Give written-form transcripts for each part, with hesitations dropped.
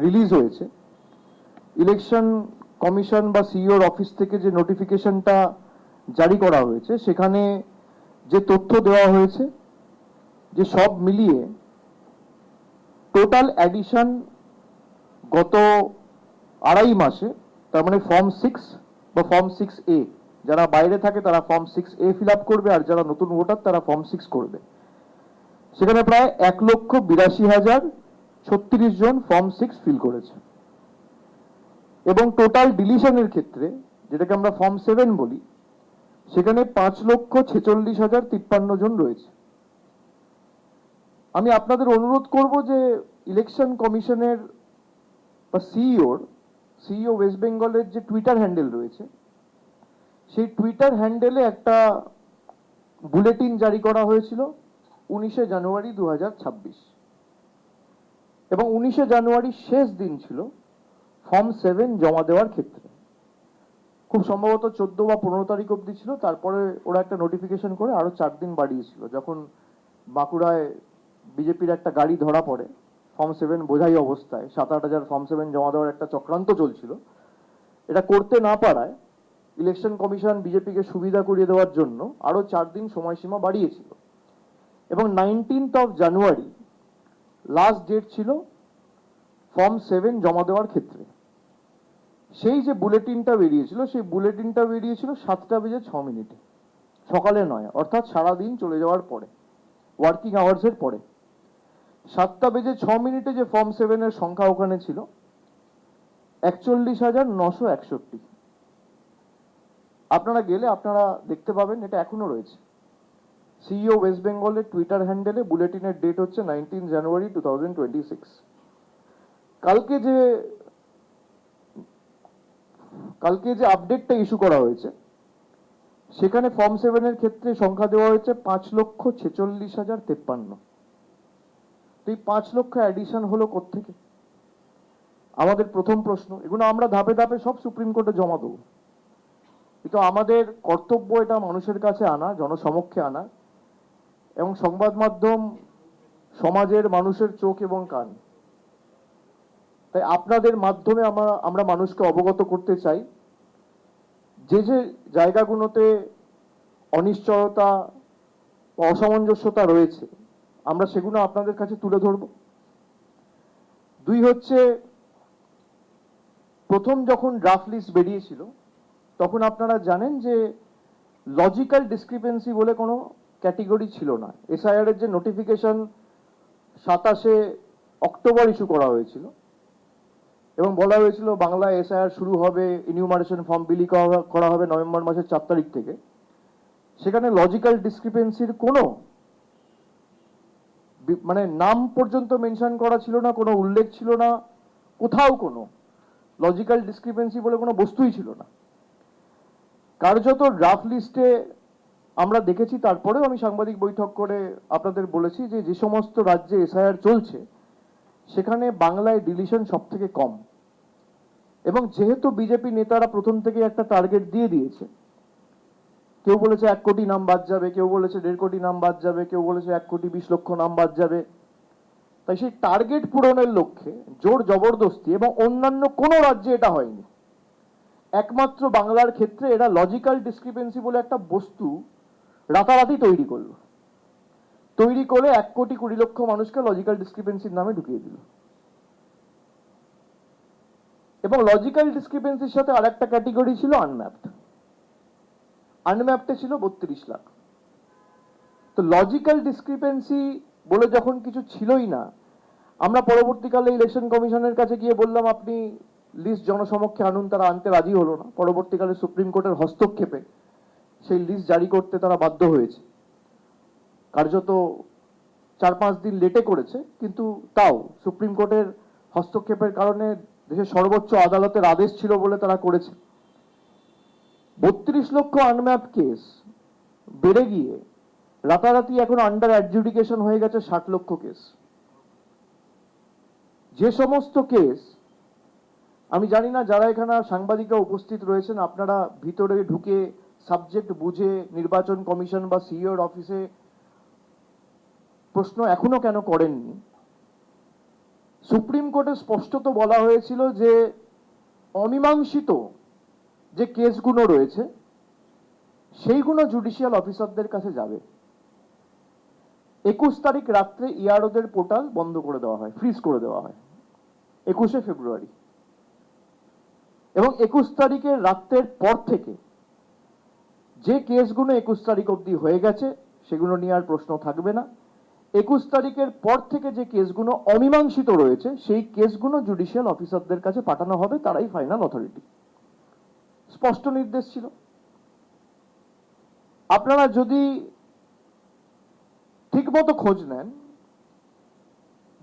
Release হয়েছে, election commission বা সিইওর office থেকে যে নোটিফিকেশনটা জারি করা হয়েছে সেখানে যে তথ্য দেওয়া হয়েছে যে সব মিলিয়ে টোটাল অ্যাডিশন গত আড়াই মাসে, তার মানে ফর্ম 6 বা ফর্ম 6A, যারা বাইরে থাকে তারা ফর্ম 6A ফিল আপ করবে, আর যারা নতুন ভোটার তারা ফর্ম 6 করবে। সেখানে প্রায় 1,82,036 জন ফর্ম 6 ফিল করেছে, এবং টোটাল ডিলিশনের ক্ষেত্রে, যেটাকে আমরা ফর্ম 7 বলি, সেখানে 5,46,053 জন রয়েছে। আমি আপনাদের অনুরোধ করব যে ইলেকশন কমিশনের বা সিইও ওয়েস্ট বেঙ্গলের যে টুইটার হ্যান্ডেল রয়েছে, সেই টুইটার হ্যান্ডেলে একটা বুলেটিন জারি করা হয়েছিল 19শে জানুয়ারি 2026, এবং 19শে জানুয়ারি শেষ দিন ছিল ফর্ম 7 জমা দেওয়ার ক্ষেত্রে। খুব সম্ভবত 14 বা 15 তারিখ অবধি ছিল, তারপরে ওরা একটা নোটিফিকেশন করে আরো 4 দিন বাড়িয়েছিল, যখন বাঁকুড়ায় বিজেপির একটা গাড়ি ধরা পড়ে ফর্ম 7 বোঝাই অবস্থায়। 7-8 হাজার ফর্ম 7 জমা দেওয়ার একটা চক্রান্ত চলছিল। এটা করতে না পারায় ইলেকশন কমিশন বিজেপিকে সুবিধা করিয়ে দেওয়ার জন্য আরো 4 দিন সময়সীমা বাড়িয়েছিল, এবং 19th of January last date ছিল ফর্ম 7 জমা দেওয়ার ক্ষেত্রে। সেই যে বুলেটিনটা বেরিয়েছিল, সেই বুলেটিনটা বেরিয়েছিল 7:06, সকালে নয়, অর্থাৎ সারাদিন চলে যাওয়ার পরে, ওয়ার্কিং আওয়ার্সের পরে। 7:06 যে ফর্ম 7 এর সংখ্যা ওখানে ছিল 41,961। আপনারা গেলে আপনারা দেখতে পাবেন, এটা এখনো রয়েছে সিইও ওয়েস্ট বেঙ্গলের টুইটার হ্যান্ডেলে। বুলেটিনের ডেট হচ্ছে 19 জানুয়ারি 2026। কালকে যে আপডেটটা ইস্যু করা হয়েছে, সেখানে ফর্ম 7 এর ক্ষেত্রে সংখ্যা দেওয়া হয়েছে 5,46,053। তো এই 5 লক্ষ অ্যাডিশন হলো কোত্থেকে? আমাদের প্রথম প্রশ্ন। এগুলো আমরা ধাপে ধাপে সব সুপ্রিম কোর্টে জমা দেবো, কিন্তু আমাদের কর্তব্য এটা মানুষের কাছে আনা, জনসমক্ষে আনা, এবং সংবাদ মাধ্যম সমাজের মানুষের চোখ এবং কান। তাই আপনাদের মাধ্যমে আমরা মানুষকে অবগত করতে চাই যে যে জায়গাগুলোতে অনিশ্চয়তা, অসামঞ্জস্যতা রয়েছে, আমরা সেগুলো আপনাদের কাছে তুলে ধরব। 2 হচ্ছে, প্রথম যখন ড্রাফট লিস্ট বেরিয়েছিল তখন আপনারা জানেন যে লজিক্যাল ডিসক্রিপেন্সি বলে কোনো ক্যাটেগরি ছিল না। এসআইআর এর যে নোটিফিকেশন 27শে অক্টোবর ইস্যু করা হয়েছিল, এবং বলা হয়েছিল বাংলায় এসআইআর শুরু হবে, ইনিউমারেশন ফর্ম বিলি করা হবে নভেম্বর মাসের 4 তারিখ থেকে। সেখানে লজিক্যাল ডিসক্রিপেন্সির কোনো মানে নাম পর্যন্ত মেনশন করা ছিল না, কোনো উল্লেখ ছিল না, কোথাও কোনো লজিক্যাল ডিসক্রিপেন্সি বলে কোনো বস্তুই ছিল না। কার্যত ড্রাফট লিস্টে আমরা দেখেছি, তারপরেও আমি সাংবাদিক বৈঠক করে আপনাদের বলেছি যে যে সমস্ত রাজ্যে এসআইআর চলছে সেখানে বাংলায় ডিলিশন সব থেকে কম। এবং যেহেতু বিজেপি নেতারা প্রথম থেকে একটা টার্গেট দিয়ে দিয়েছে, কেউ বলেছে 1 কোটি নাম বাদ যাবে, কেউ বলেছে 1.5 কোটি নাম বাদ যাবে, কেউ বলেছে 1,20,00,000 নাম বাদ যাবে, তাই সেই টার্গেট পূরণের লক্ষ্যে জোর জবরদস্তি, এবং অন্যান্য কোনো রাজ্যে এটা হয়নি, একমাত্র বাংলার ক্ষেত্রে এরা লজিক্যাল ডিসক্রিপেন্সি বলে একটা বস্তু রাতারাতি তৈরি করলো, তৈরি করে 1,20,00,000 মানুষকে লজিক্যাল ডিসক্রিপেন্সির নামে ঢুকিয়ে দিল। এবং লজিক্যাল ডিসক্রিপেন্সির সাথে আরেকটা ক্যাটেগরি ছিল আনম্যাপড। আনম্যাপডে ছিল 32 লাখ। তো লজিক্যাল ডিসক্রিপেন্সি বলে যখন কিছু ছিলই না, আমরা পরবর্তীকালে ইলেকশন কমিশনের কাছে গিয়ে বললাম আপনি লিস্ট জনসমক্ষে আনুন, তারা আনতে রাজি হলো না। পরবর্তীকালে সুপ্রিম কোর্টের হস্তক্ষেপে সেই লিস্ট জারি করতে তারা বাধ্য হয়েছে। কার্যত 4-5 দিন লেটে করেছে, কিন্তু তাও সুপ্রিম কোর্টের হস্তক্ষেপের কারণে, দেশের সর্বোচ্চ আদালতের আদেশ ছিল বলে তারা করেছে। 32 লক্ষ আনম্যাপ কেস বেড়ে গিয়ে রাতারাতি এখন আন্ডার অ্যাডজুডিকেশন হয়ে গেছে 60 লক্ষ কেস। যে সমস্ত কেস, আমি জানি না যারা এখানে সাংবাদিকরা উপস্থিত রয়েছেন আপনারা ভিতরে ঢুকে সাবজেক্ট বুঝে নির্বাচন কমিশন বা সিইওর অফিসে প্রশ্ন এখনো কেন করেননি। সুপ্রিম কোর্টে স্পষ্টত বলা হয়েছিল যে অমীমাংসিত যে কেসগুলো রয়েছে সেইগুলো জুডিশিয়াল অফিসারদের কাছে যাবে। 21 তারিখ রাত্রে ইয়ারোদের পোর্টাল বন্ধ করে দেওয়া হয়, ফ্রিজ করে দেওয়া হয় 21শে ফেব্রুয়ারি, এবং 21 তারিখের রাত্রের পর থেকে যে কেসগুলো 21 তারিখ অবধি হয়ে গেছে সেগুলো নিয়ে আর প্রশ্ন থাকবে না। 21 তারিখের পর থেকে যে কেসগুলো অমীমাংসিত রয়েছে সেই কেসগুলো জুডিশিয়াল অফিসারদের কাছে পাঠানো হবে, তারাই ফাইনাল অথরিটি। স্পষ্ট নির্দেশ ছিল। আপনারা যদি ঠিকমতো খোঁজ নেন,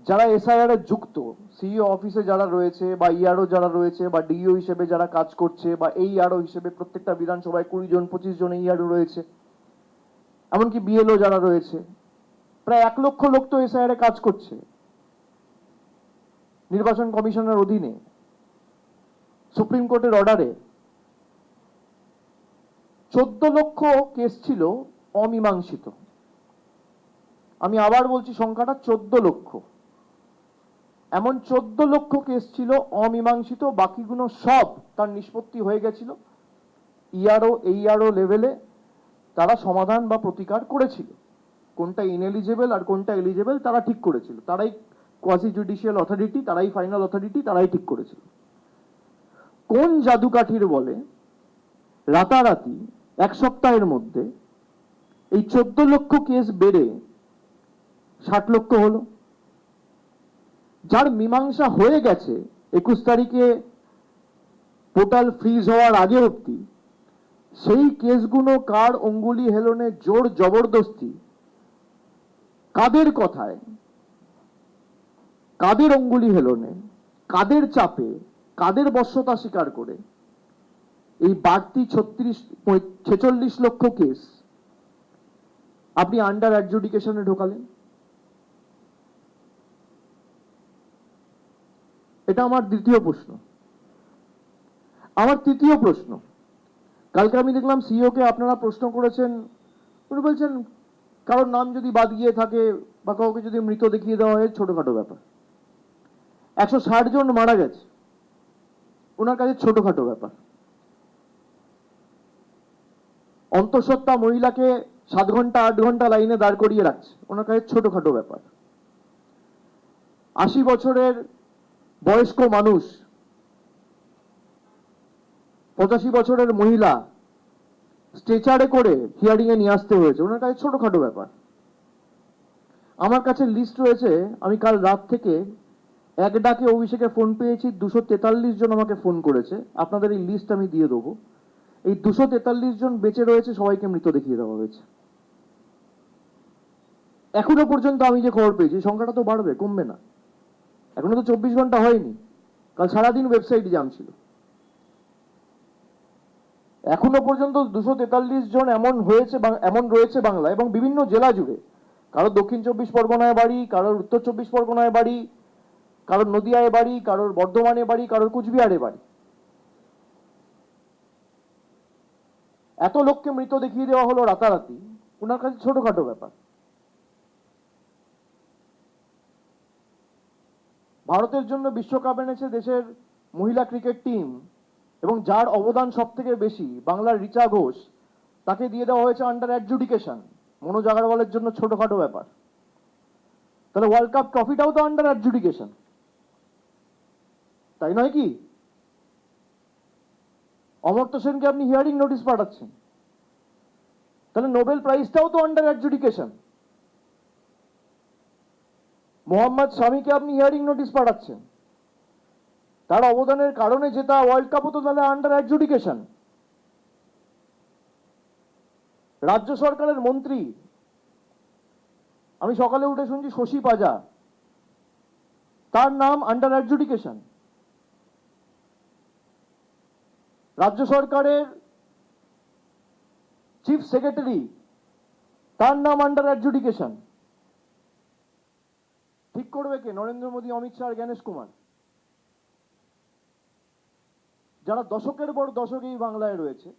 যারা এসআইআর এর যুক্ত, সিইও অফিসে যারা রয়েছে বা ইআরও যারা রয়েছে বা ডিইও হিসেবে যারা কাজ করছে বা এই ইআরও হিসেবে প্রত্যেকটা বিধানসভায় 20 জন 25 জন ইআরও রয়েছে, এমনকি বিএলও যারা রয়েছে, প্রায় 1 লক্ষ লোক তো এসআইআর এ কাজ করছে নির্বাচন কমিশনের অধীনে সুপ্রিম কোর্টের অর্ডারে। 14 লক্ষ কেস ছিল অমীমাংসিত। আমি আবার বলছি, সংখ্যাটা 14 লক্ষ। এমন 14 লক্ষ কেস ছিল অমীমাংসিত, বাকিগুলো সব তার নিষ্পত্তি হয়ে গেছিল। ইআরও এইআরও লেভেলে তারা সমাধান বা প্রতিকার করেছিল, কোনটা ইনএলিজেবল আর কোনটা এলিজেবল তারা ঠিক করেছিল। তারাই কোয়াসি জুডিশিয়াল অথরিটি, তারাই ফাইনাল অথরিটি, তারাই ঠিক করেছিল। কোন জাদুকাঠির বলে রাতারাতি 1 সপ্তাহের মধ্যে এই 14 লক্ষ কেস বেড়ে 60 লক্ষ হলো? যার মীমাংসা হয়ে গেছে 21 তারিখে পোর্টাল ফ্রিজ হওয়ার আগে অবধি, সেই কেসগুলো কার অঙ্গুলি হেলনে, জোর জবরদস্তি, কাদের কথায়, কাদের অঙ্গুলি হেলনে, কাদের চাপে, কাদের বশ্যতা স্বীকার করে এই বাড়তি 46 লক্ষ কেস আপনি আন্ডার অ্যাডজুডিকেশনে ঢোকালেন? এটা আমার দ্বিতীয় প্রশ্ন। আমার তৃতীয় প্রশ্ন, কালকে আমি দেখলাম সিইও কে আপনারা প্রশ্ন করেছেন, উনি বলছেন কারোর নাম যদি বাদ গিয়ে থাকে বা কাউকে যদি মৃত দেখিয়ে দেওয়া হয় ছোটখাটো ব্যাপার। 160 জন মারা গেছে, ওনার কাছে ছোটখাটো ব্যাপার। অন্তঃসত্ত্বা মহিলাকে 7 ঘন্টা 8 ঘন্টা লাইনে দাঁড় করিয়ে রাখছে, ওনার কাছে ছোটখাটো ব্যাপার। 80 বছরের বয়স্ক মানুষ, 85 বছরের মহিলা স্ট্রেচারে করে হিয়ারিং এ নিয়ে আসতে হয়েছে, ওনার কাছে ছোটখাটো ব্যাপার। আমার কাছে লিস্ট রয়েছে, আমি কাল রাত থেকে এক ডাকে অভিষেকে ফোন পেয়েছি, 243 জন আমাকে ফোন করেছে। আপনাদের এই লিস্ট আমি দিয়ে দেবো। এই 243 জন বেঁচে রয়েছে, সবাইকে মৃত দেখিয়ে দেওয়া হয়েছে। এখনো পর্যন্ত আমি যে খবর পেয়েছি, সংখ্যাটা তো বাড়বে, কমবে না। এখনো তো 24 ঘন্টা হয়নি, কাল সারাদিন ওয়েবসাইট জাম ছিল। এখনো পর্যন্ত 243 জন এমন রয়েছে বাংলা এবং বিভিন্ন জেলা জুড়ে। কারোর দক্ষিণ 24 পরগনায় বাড়ি, কারোর উত্তর 24 পরগনায় বাড়ি, কারোর নদিয়ায় বাড়ি, কারোর বর্ধমানে বাড়ি, কারোর কুচবিহারে বাড়ি। এত লোককে মৃত দেখিয়ে দেওয়া হলো রাতারাতি, ওনার কাছে ছোটখাটো ব্যাপার। ভারতের জন্য বিশ্বকাপ এনেছে দেশের মহিলা ক্রিকেট টিম, এবং যার অবদান সব থেকে বেশি, বাংলার রিচা ঘোষ, তাকে দিয়ে দেওয়া হয়েছে আন্ডার অ্যাডজুডিকেশন। মনোজ আগরওয়ালের জন্য ছোটখাটো ব্যাপার। তাহলে ওয়ার্ল্ড কাপ ট্রফিটাও তো আন্ডার অ্যাডজুডিকেশন, তাই নয় কি? অমর্ত্য সেনকে আপনি হিয়ারিং নোটিশ পাঠাচ্ছেন, তাহলে নোবেল প্রাইজটাও তো আন্ডার অ্যাডজুডিকেশন। মোহাম্মদ শামিকে আপনি হিয়ারিং নোটিশ পাঠাচ্ছেন, তার অবদানের কারণে জেতা ওয়ার্ল্ড কাপও তো তাহলে আন্ডার অ্যাডজুডিকেশন। রাজ্য সরকারের মন্ত্রী, আমি সকালে উঠে শুনছি শশী পাজা, তার নাম আন্ডার অ্যাডজুডিকেশন। রাজ্য সরকারের চিফ সেক্রেটারি, তার নাম আন্ডার অ্যাডজুডিকেশন। ঠিক করবে কে? নরেন্দ্র মোদী, অমিত শাহ আর জ্ঞানেশ কুমার, যারা দশকের পর দশক এই বাংলায় রয়েছে।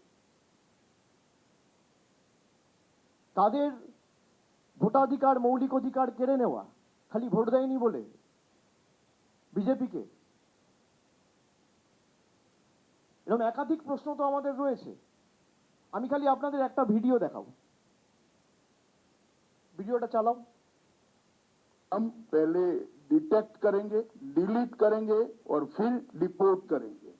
তাদের ভোটাধিকার, মৌলিক অধিকার কেড়ে নেওয়া, খালি ভোট দেয়নি বলে। বিজেপিকে? এরকম একাধিক প্রশ্ন তো আমাদের রয়েছে। আমি খালি আপনাদের একটা ভিডিও দেখাবো, ভিডিওটা চালাও। हम पहले डिटेक्ट करेंगे, डिलीट करेंगे और फिर डिपोर्ट करेंगे।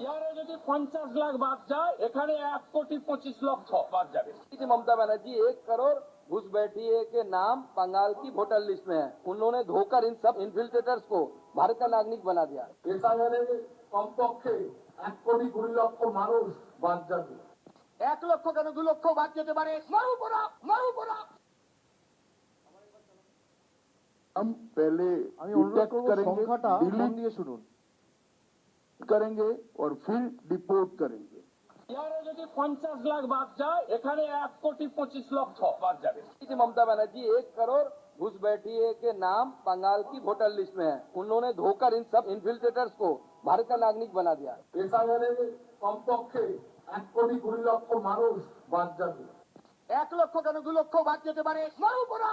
ইয়ারে যদি 50 লাখ বাদ যায় এখানে 1,25,00,000 বাদ যাবে। ममता बनर्जी 1 करोड़ घुसपैठिए के नाम बंगाल की वोटर लिस्ट में है। उन्होंने धोकर इन सब इन्फिल्ट्रेटर्स को भारत का नागरिक बना दिया। এসআইআরে কমপক্ষে 1,20,00,000 মানুষ বাদ যাবে। 1 লক্ষ কেন 2 লক্ষ বাদ যেতে পারে। মারু পড়া। हम पहले আমি অনুরোধ डिटेक्ट করবো करेंगे, সংখ্যাটা মন डिलीट দিয়ে শুনুন। करेंगे और फिर डिपोर्ट करेंगे। ইয়ারে যদি 50 লাখ বাদ যায় এখানে 1,25,00,000 বাদ যাবে। ममता बनर्जी 1 करोड़ घुसपैठिए के नाम बंगाल की वोटर लिस्ट में है। उन्होंने धोकर इन सब इन्फिल्ट्रेटर्स को भारत का नागरिक बना दिया। এসআইআরে কমপক্ষে 1,20,00,000 মানুষ বাদ যাবে। 1 লক্ষ কেন 2 লক্ষ বাদ যেতে পারে। মারু পড়া।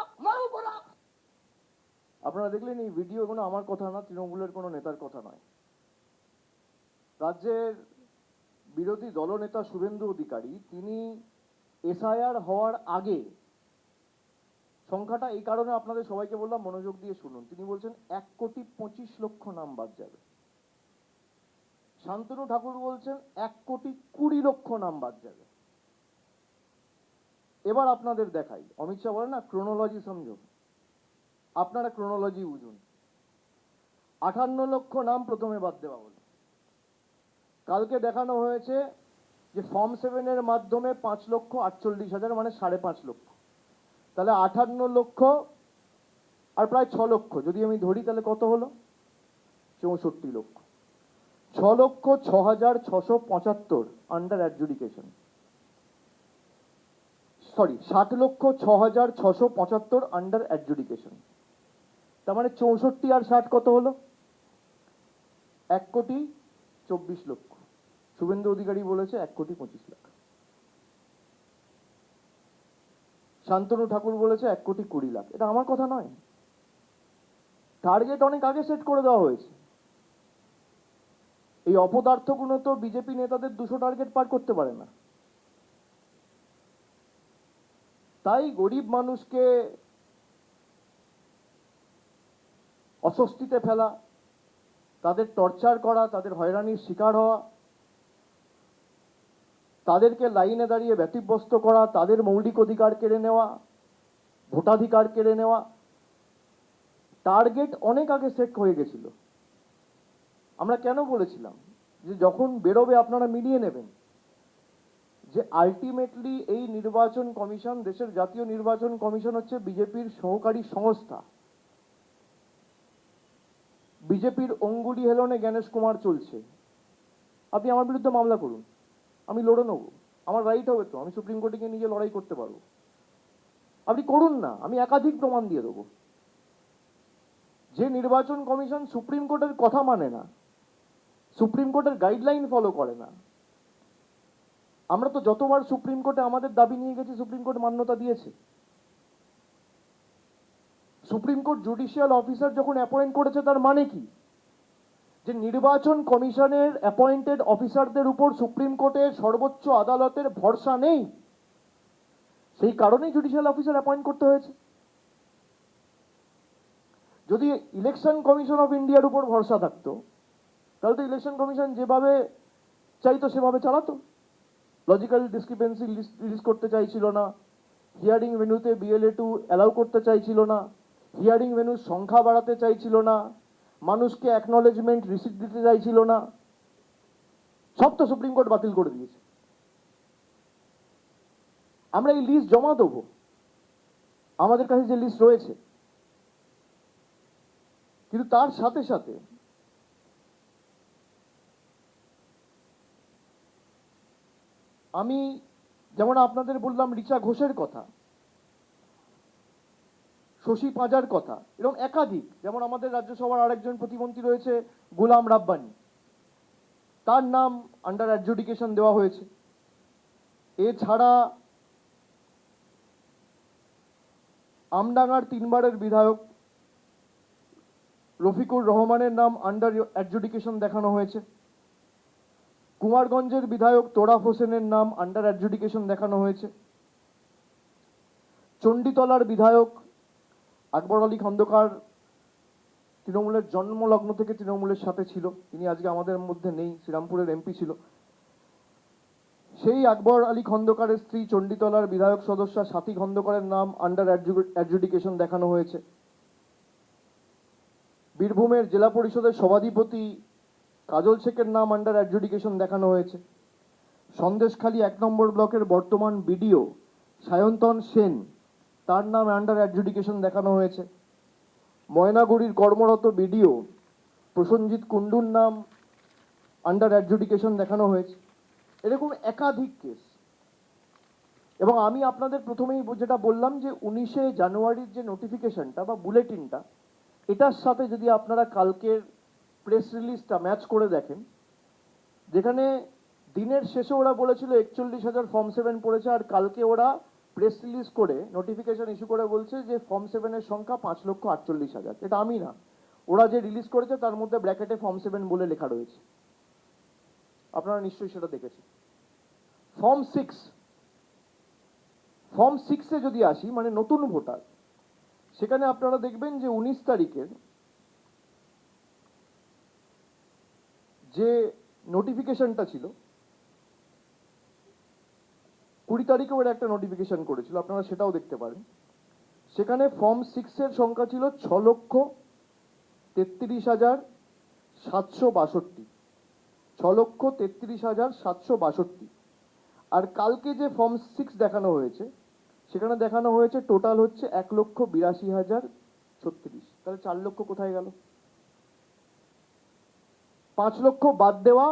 আপনারা দেখলেন এই ভিডিও কোনো আমার কথা না, তৃণমূলের কোনো নেতার কথা নয়। রাজ্যের বিরোধী দলনেতা শুভেন্দু অধিকারী তিনি এসআইআর হওয়ার আগে, সংখ্যাটা এই কারণে আপনাদের সবাইকে বললাম মনোযোগ দিয়ে শুনুন, তিনি বলছেন 1,25,00,000 নাম বাদ যাবে। শান্তনু ঠাকুর বলছেন 1,20,00,000 নাম বাদ যাবে। এবার আপনাদের দেখাই, অমিত শাহ বলে না ক্রোনোলজি সমঝো, আপনারা ক্রোনোলজি বুঝুন। 58 লক্ষ নাম প্রথমে বাদ দেওয়া হলো। কালকে দেখানো হয়েছে যে ফর্ম 7 এর মাধ্যমে 5,48,000 মানে 5.5 লক্ষ, তাহলে 58 লক্ষ আর প্রায় 6 লক্ষ যদি আমি ধরি তাহলে কত হলো? 64 লক্ষ। 6,06,675 under adjudication, sorry 60,06,675 under adjudication. তার মানে 64 আর 60 কত হলো? 1,24,00,000। শুভেন্দু অধিকারী বলেছে 1,25,00,000। শান্তনু ঠাকুর বলেছে 1,20,00,000। এটা আমার কথা নয়, টার্গেট অনেক আগে সেট করে দেওয়া হয়েছে। এই অপদার্থগুলো তো বিজেপি নেতাদের 200 টার্গেট পার করতে পারে না। তাই গরিব মানুষকে অস্বস্তিতে ফেলা, তাদের টর্চার করা, তাদের হয়রানির শিকার হওয়া, তাদেরকে লাইনে দাঁড়িয়ে ব্যতিব্যস্ত করা, তাদের মৌলিক অধিকার কেড়ে নেওয়া, ভোটাধিকার কেড়ে নেওয়া, টার্গেট অনেক আগে সেট হয়ে গেছিল। আমরা কেন বলেছিলাম যে যখন বেরোবে আপনারা মিলিয়ে নেবেন যে আলটিমেটলি এই নির্বাচন কমিশন, দেশের জাতীয় নির্বাচন কমিশন হচ্ছে বিজেপির সহকারী সংস্থা। বিজেপির অঙ্গুলি হেলনে জ্ঞানেশ কুমার চলছে। আপনি আমার বিরুদ্ধে মামলা করুন, আমি লড়ে নেবো, আমার রাইট হবে তো, আমি সুপ্রিম কোর্টে গিয়ে নিজে লড়াই করতে পারবো। আপনি করুন না, আমি একাধিক প্রমাণ দিয়ে দেবো। যে নির্বাচন কমিশন সুপ্রিম কোর্টের কথা মানে না, সুপ্রিম কোর্টের গাইডলাইন ফলো করে না, আমরা তো যতবার সুপ্রিম কোর্টে আমাদের দাবি নিয়ে গেছি সুপ্রিম কোর্ট মান্যতা দিয়েছে। সুপ্রিম কোর্ট জুডিশিয়াল অফিসার যখন অ্যাপয়েন্ট করেছে তার মানে কি? যে নির্বাচন কমিশনের অ্যাপয়েন্টেড অফিসারদের উপর সুপ্রিম কোর্টের সর্বোচ্চ আদালতের ভরসা নেই, সেই কারণেই জুডিশিয়াল অফিসার অ্যাপয়েন্ট করতে হয়েছে। যদি ইলেকশন কমিশন অফ ইন্ডিয়ার উপর ভরসা থাকতো তাহলে তো ইলেকশন কমিশন যেভাবে চাইতো সেভাবে চালাতো। লজিক্যাল ডিসক্রিপেন্সি রিলিজ করতে চাইছিল না, হিয়ারিং ভেন্যুতে BLA2 অ্যালাউ করতে চাইছিল না, হিয়ারিং ভেন্যুর সংখ্যা বাড়াতে চাইছিল না, মানুষকে অ্যাকনলেজমেন্ট রিসিপ্ট দিতে চাইছিল না, সব তো সুপ্রিম কোর্ট বাতিল করে দিয়েছে। আমরা এই লিস্ট জমা দেবো, আমাদের কাছে যে লিস্ট রয়েছে, কিন্তু তার সাথে সাথে আমি যেমন আপনাদের বললাম রিচা ঘোষের কথা, শশী পাঁজার কথা, এরকম একাধিক, যেমন আমাদের রাজ্যসভার আরেকজন প্রতিমন্ত্রী রয়েছে গোলাম রাব্বানি, তার নাম আন্ডার অ্যাডজুডিকেশন দেওয়া হয়েছে। এছাড়া আমডাঙ্গার 3 বারের বিধায়ক রফিকুর রহমানের নাম আন্ডার অ্যাডজুডিকেশন দেখানো হয়েছে। কুমারগঞ্জের বিধায়ক তোরাফ হোসেনের নাম আন্ডার অ্যাডজুডিকেশন দেখানো হয়েছে। চণ্ডীতলার বিধায়ক আকবর আলী খন্দকার তৃণমূলের জন্মলগ্ন থেকে তৃণমূলের সাথে ছিল, তিনি আজকে আমাদের মধ্যে নেই, শ্রীরামপুরের এমপি ছিল। সেই আকবর আলী খন্দকারের স্ত্রী চণ্ডীতলার বিধায়ক সদস্য সাথী খন্দকারের নাম আন্ডার অ্যাডজুডিকেশন দেখানো হয়েছে। বীরভূমের জেলা পরিষদের সভাধিপতি কাজল শেখের নাম আন্ডার অ্যাডজুডিকেশন দেখানো হয়েছে। সন্দেশখালী 1 নম্বর ব্লকের বর্তমান বিডিও সায়ন্তন সেন, তার নাম আন্ডার অ্যাডজুডিকেশন দেখানো হয়েছে। ময়নাগুড়ির কর্মরত বিডিও প্রসঞ্জিৎ কুন্ডুর নাম আন্ডার অ্যাডজুডিকেশন দেখানো হয়েছে। এরকম একাধিক কেস। এবং আমি আপনাদের প্রথমেই যেটা বললাম যে 19শে জানুয়ারির যে নোটিফিকেশনটা বা বুলেটিনটা, এটার সাথে যদি আপনারা কালকের প্রেস রিলিজটা ম্যাচ করে দেখেন, যেখানে দিনের শেষে ওরা বলেছিল 41,000 ফর্ম 7 পড়েছে, আর কালকে ওরা প্রেস রিলিজ করে নোটিফিকেশন ইস্যু করে বলছে যে ফর্ম 7-এর সংখ্যা 5,48,000। এটা আমি না, ওরা যে রিলিজ করেছে তার মধ্যে ব্র্যাকেটে ফর্ম 7 বলে লেখা রয়েছে, আপনারা নিশ্চয়ই সেটা দেখেছেন। ফর্ম 6-এ যদি আসি, মানে নতুন ভোটার, সেখানে আপনারা দেখবেন যে 19 তারিখের যে নোটিফিকেশনটা ছিল, 20 তারিখে ওরা একটা নোটিফিকেশন করেছিল, আপনারা সেটাও দেখতে পারেন। সেখানে ফর্ম 6-এর সংখ্যা ছিল 6,33,762, 6,33,762। আর কালকে যে ফর্ম 6 দেখানো হয়েছে, সেখানে দেখানো হয়েছে টোটাল হচ্ছে 1,82,036। তাহলে 4 লক্ষ কোথায় গেল? 5 লক্ষ বাদ দেওয়া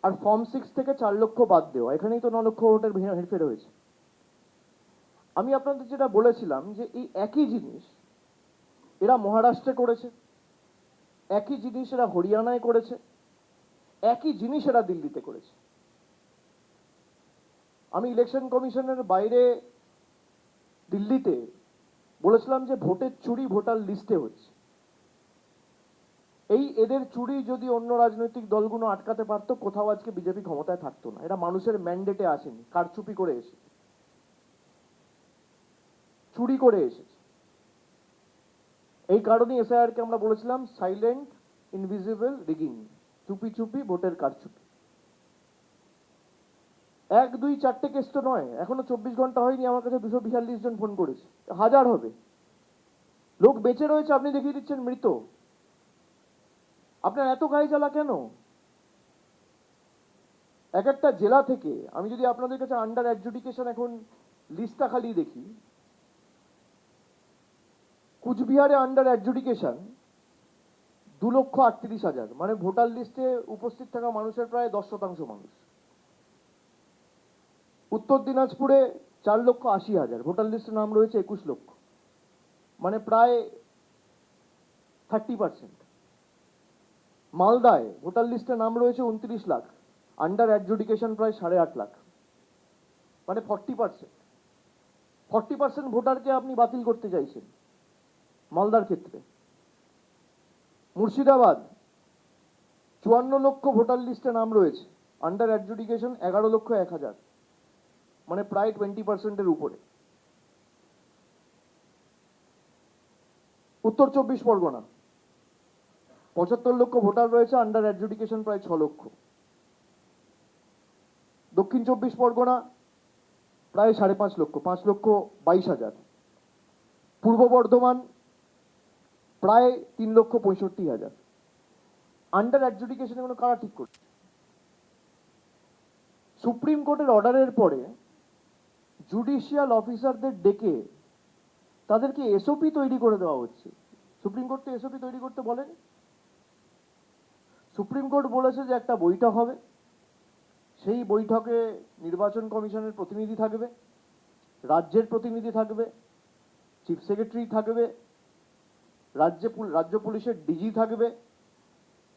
আর ফর্ম 6 থেকে 4 লক্ষ বাদ দেওয়া, এখানেই তো 9 লক্ষ ভোটের হেরফের হয়েছে। আমি আপনাদের যেটা বলেছিলাম যে এই একই জিনিস এরা মহারাষ্ট্রে করেছে, একই জিনিস এরা হরিয়ানায় করেছে, একই জিনিস এরা দিল্লিতে করেছে। আমি ইলেকশন কমিশনের বাইরে দিল্লিতে বলেছিলাম যে ভোটের চুরি ভোটার লিস্টে হচ্ছে। এই এদের চুরি যদি অন্য রাজনৈতিক দলগুলো আটকাতে পারতো, কোথাও আজকে বিজেপি ক্ষমতায় থাকতো না। এটা মানুষের ম্যান্ডেটে আসেনি, কারচুপি করে এসেছে, চুরি করে এসেছে। এই কারণেই এসআইআর কে আমরা বলেছিলাম সাইলেন্ট ইনভিজিবল রিগিং, চুপি চুপি ভোটের কারচুপি। 1, 2, 4টে কেস তো নয়, এখনো 24 ঘন্টা হয়নি, আমার কাছে 242 জন ফোন করেছে, 1000 হবে। লোক বেঁচে রয়েছে, আপনি দেখিয়ে দিচ্ছেন মৃত। আপনার এত গায়ে জ্বালা কেন? এক একটা জেলা থেকে আমি যদি আপনাদের কাছে আন্ডার অ্যাডজুডিকেশন এখন লিস্টটা খালি দেখি, কুচবিহারে আন্ডার অ্যাডজুডিকেশন 2,38,000, মানে ভোটার লিস্টে উপস্থিত থাকা মানুষের প্রায় 10% মানুষ। উত্তর দিনাজপুরে 4,80,000, ভোটার লিস্টে নাম রয়েছে 21 লক্ষ, মানে প্রায় 30%। মালদায় ভোটার লিস্টে নাম রয়েছে 29 লাখ, আন্ডার অ্যাডজুডিকেশন প্রায় 8.5 লাখ, মানে 40%। 40% ভোটারকে আপনি বাতিল করতে চাইছেন মালদার ক্ষেত্রে। মুর্শিদাবাদ 54 লক্ষ ভোটার লিস্টে নাম রয়েছে, আন্ডার অ্যাডজুডিকেশন 11,01,000, মানে প্রায় 20%-এর উপরে। উত্তর 24 পরগনা 75 লক্ষ ভোটার রয়েছে, আন্ডার অ্যাডজুডিকেশন প্রায় 6 লক্ষ। দক্ষিণ 24 পরগনা প্রায় 5.5 লক্ষ, 5,22,000। পূর্ব বর্ধমান প্রায় 3,65,000। আন্ডার অ্যাডজুডিকেশন এগুলো কারা ঠিক করছে? সুপ্রিম কোর্টের অর্ডারের পরে জুডিশিয়াল অফিসারদের ডেকে তাদেরকে এসওপি তৈরি করে দেওয়া হচ্ছে। সুপ্রিম কোর্ট তো এসওপি তৈরি করতে বলেন। সুপ্রিম কোর্ট বলেছে যে একটা বৈঠক হবে, সেই বৈঠকে নির্বাচন কমিশনের প্রতিনিধি থাকবে, রাজ্যের প্রতিনিধি থাকবে, চিফ সেক্রেটারি থাকবে, রাজ্য পুলিশের ডিজি থাকবে।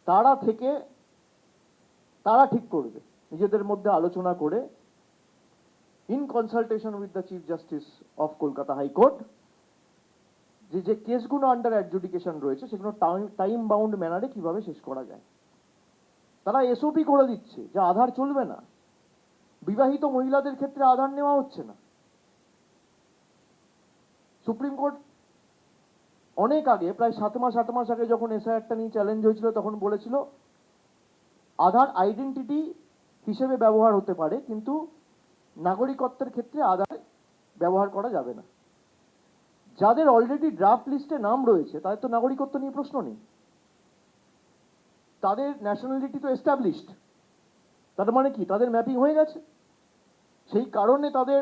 তারা ঠিক করবে নিজেদের মধ্যে আলোচনা করে, in consultation with the chief justice of Kolkata high court, যে যে কেসগুলো আন্ডার অ্যাডজুডিকেশন রয়েছে সেগুলো টাইম বাউন্ড ম্যানারে কিভাবে শেষ করা যায়। তারা এসওপি করে দিচ্ছে যে আধার চলবে না, বিবাহিত মহিলাদের ক্ষেত্রে আধার নেওয়া হচ্ছে না। সুপ্রিম কোর্ট অনেক আগে, প্রায় 7 মাস 8 মাস আগে যখন এসআইআরটা নিয়ে চ্যালেঞ্জ হয়েছিল, তখন বলেছিল আধার আইডেন্টিটি হিসেবে ব্যবহার হতে পারে, কিন্তু নাগরিকত্বের ক্ষেত্রে আধার ব্যবহার করা যাবে না। যাদের অলরেডি ড্রাফট লিস্টে নাম রয়েছে তাদের তো নাগরিকত্ব নিয়ে প্রশ্ন নেই, তাদের ন্যাশনালিটি তো এস্টাবলিশড। তার মানে কি, তাদের ম্যাপিং হয়ে গেছে, সেই কারণে তাদের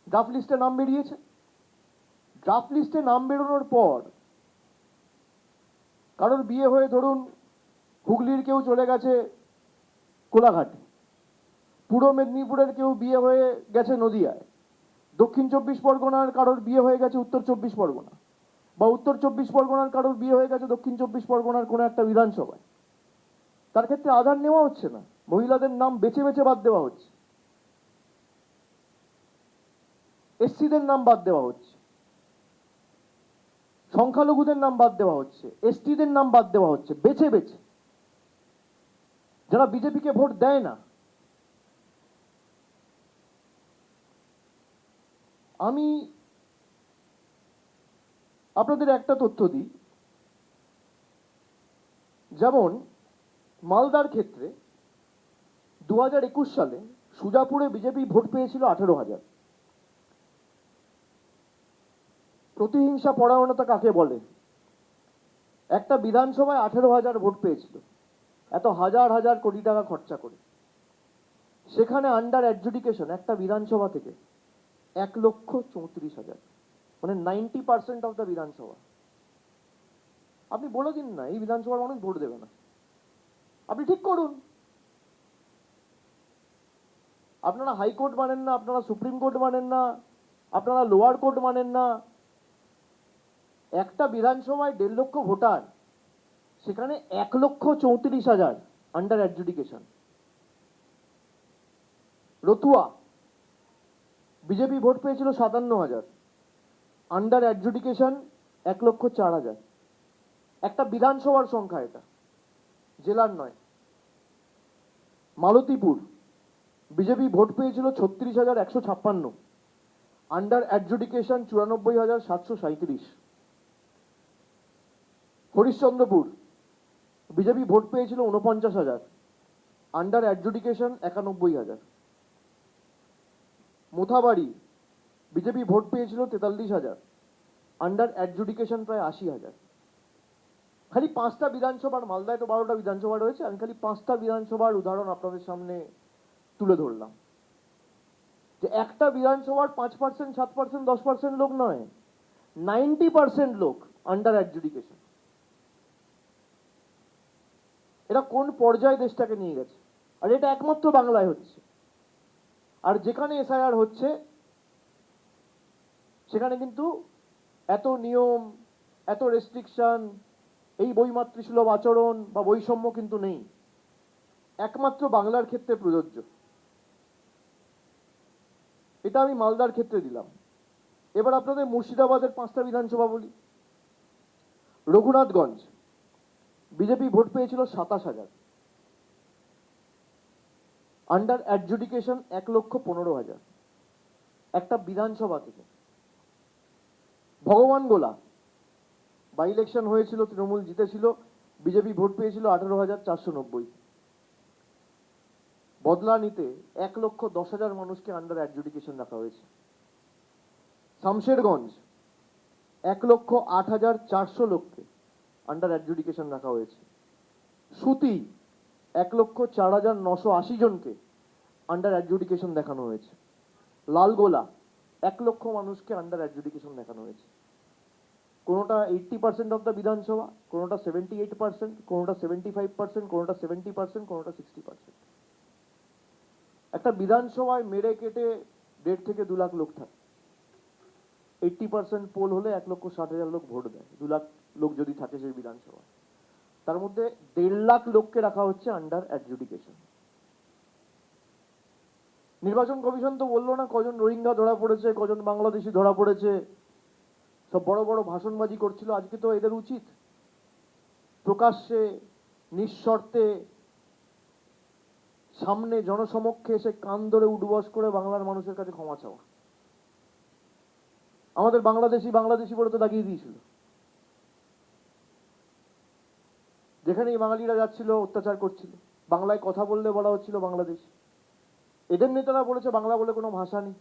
ড্রাফট লিস্টে নাম বেরিয়েছে। ড্রাফট লিস্টে নাম বেরোনোর পর কারোর বিয়ে হয়ে ধরুন হুগলির কেউ চলে গেছে কোলাঘাটে, পূর্ব মেদিনীপুরের কেউ বিয়ে হয়ে গেছে নদিয়ায়, দক্ষিণ 24 পরগনার কারোর বিয়ে হয়ে গেছে উত্তর 24 পরগনা, বা উত্তর 24 পরগনার কারোর বিয়ে হয়ে গেছে দক্ষিণ 24 পরগনার কোনো একটা বিধানসভায়। তার ক্ষেত্রে আধার নেওয়া হচ্ছে না, মহিলাদের নাম বেছে বেছে বাদ দেওয়া হচ্ছে, এসসিদের নাম বাদ দেওয়া হচ্ছে, সংখ্যালঘুদের নাম বাদ দেওয়া হচ্ছে, এসটিদের নাম বাদ দেওয়া হচ্ছে, বেছে বেছে, যারা বিজেপিকে ভোট দেয় না। আমি আপনাদের একটা তথ্য দিই, যেমন মালদার ক্ষেত্রে 2021 সালে সুজাপুরে বিজেপি ভোট পেয়েছিল 18,000। প্রতিহিংসা পরায়ণতা কাকে বলে? একটা বিধানসভায় 18,000 ভোট পেয়েছিল, এত হাজার হাজার কোটি টাকা খরচা করে। সেখানে আন্ডার অ্যাডজুডিকেশন একটা বিধানসভা থেকে 1,34,000, মানে 90% অফ দ্য বিধানসভা। আপনি বলে দিন না এই বিধানসভার মানুষ ভোট দেবে না, আপনি ঠিক করুন। আপনারা হাইকোর্ট মানেন না, আপনারা সুপ্রিম কোর্ট মানেন না, আপনারা লোয়ার কোর্ট মানেন না। একটা বিধানসভায় 1.5 লক্ষ ভোটার, সেখানে 1,34,000 under adjudication. Ratua BJP vote পেয়েছিল 57,000, আন্ডার অ্যাডজুডিকেশন 1,04,000। একটা বিধানসভার সংখ্যা, এটা জেলার নয়। মালতীপুর বিজেপি ভোট পেয়েছিল 36,156, under adjudication 94,737। Harishchandrapur BJP vote পেয়েছিল 49,000, under adjudication 91,000। Mothabari BJP vote পেয়েছিল 43,000, আন্ডার অ্যাডজুডিকেশন প্রায় 80,000। খালি 5টা বিধানসভার, মালদায় তো 12টা বিধানসভা রয়েছে, আমি খালি 5টা বিধানসভার উদাহরণ আপনাদের সামনে তুলে ধরলাম, যে একটা বিধানসভার 5%, 7%, 10% লোক নয়, 90% লোক আন্ডার অ্যাডজুডিকেশন। এটা কোন পর্যায়ে দেশটাকে নিয়ে গেছে? আর এটা একমাত্র বাংলায় হচ্ছে। আর যেখানে এসআইআর হচ্ছে সেখানে কিন্তু এত নিয়ম, এত রেস্ট্রিকশন, এই বৈমাতৃসুলভ আচরণ বা বৈষম্য কিন্তু নেই, একমাত্র বাংলার ক্ষেত্রে প্রযোজ্য। এটা আমি মালদার ক্ষেত্রে দিলাম। এবার আপনাদের মুর্শিদাবাদের 5টা বিধানসভা বলি। রঘুনাথগঞ্জ বিজেপি ভোট পেয়েছিল 27,000, আন্ডার অ্যাডজুডিকেশন 1,15,000 একটা বিধানসভা থেকে। ভগবানগোলা বাই ইলেকশন হয়েছিল, তৃণমূল জিতেছিল, বিজেপি ভোট পেয়েছিল 18,490। বদলানিতে 1,10,000 মানুষকে আন্ডার অ্যাডজুডিকেশন রাখা হয়েছে। শামশেরগঞ্জ 1,08,400 লোককে আন্ডার অ্যাডজুডিকেশন রাখা হয়েছে। সুতি 1,04,980 জনকে আন্ডার অ্যাডজুডিকেশন দেখানো হয়েছে। লালগোলা 1 লক্ষ মানুষকে আন্ডার অ্যাডজুডিকেশন দেখানো হয়েছে। কোনোটা 80% অফ দ্য বিধানসভা, কোনোটা 78%, কোনোটা 75%, কোনোটা 70%, কোনোটা 60%। একটা বিধানসভায় মেরে কেটে 1.5 থেকে 2 লাখ লোক থাকে। 80% পোল হলে 1,60,000 লোক ভোট দেয়, 2 লাখ লোক যদি থাকে সেই বিধানসভা, তার মধ্যে 1.5 লাখ লোককে রাখা হচ্ছে আন্ডার অ্যাডজুডিকেশন। নির্বাচন কমিশন তো বললো না কজন রোহিঙ্গা ধরা পড়েছে, কজন বাংলাদেশি ধরা পড়েছে, সব বড় বড় ভাষণবাজি করছিল। আজকে তো এদের উচিত প্রকাশ্যে নিঃশর্তে সামনে জনসমক্ষে এসে কান ধরে উঠবস করে বাংলার মানুষের কাছে ক্ষমা চাওয়া। আমাদের বাংলাদেশি বাংলাদেশি বলে তো দাগিয়ে দিয়েছিল। যেখানেই বাঙালিরা যাচ্ছিল অত্যাচার করছিল, বাংলায় কথা বললে বলা হচ্ছিল বাংলাদেশ। এদের নেতারা বলেছে বাংলা বলে কোনো ভাষা নেই,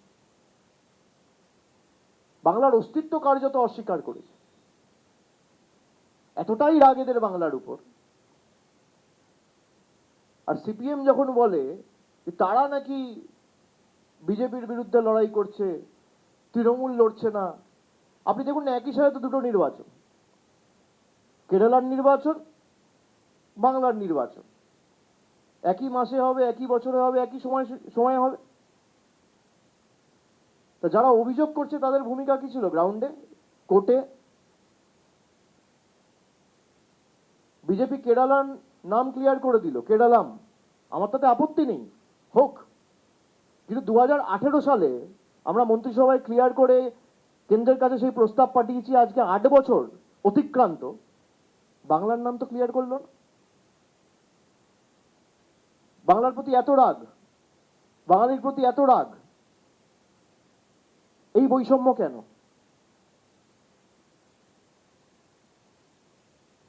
বাংলার অস্তিত্ব কার্যত অস্বীকার করেছে। এতটাই রাগ এদের বাংলার উপর। আর সিপিএম যখন বলে যে তারা নাকি বিজেপির বিরুদ্ধে লড়াই করছে, তৃণমূল লড়ছে না, আপনি দেখুন না, একই সাথে তো দুটো নির্বাচন, কেরালার নির্বাচন, বাংলার নির্বাচন, একই মাসে হবে, একই বছরে হবে, একই সময় হবে। তা যারা অভিযোগ করছে তাদের ভূমিকা কি ছিল গ্রাউন্ডে, কোর্টে? বিজেপি কেরালার নাম ক্লিয়ার করে দিল, কেরালাম, আমার তাতে আপত্তি নেই, হোক। কিন্তু 2018 সালে আমরা মন্ত্রিসভায় ক্লিয়ার করে কেন্দ্রের কাছে সেই প্রস্তাব পাঠিয়েছি, আজকে 8 বছর অতিক্রান্ত, বাংলার নাম তো ক্লিয়ার করলো না। বাংলার প্রতি এত রাগ, বাঙালির প্রতি এত রাগ, এই বৈষম্য কেন?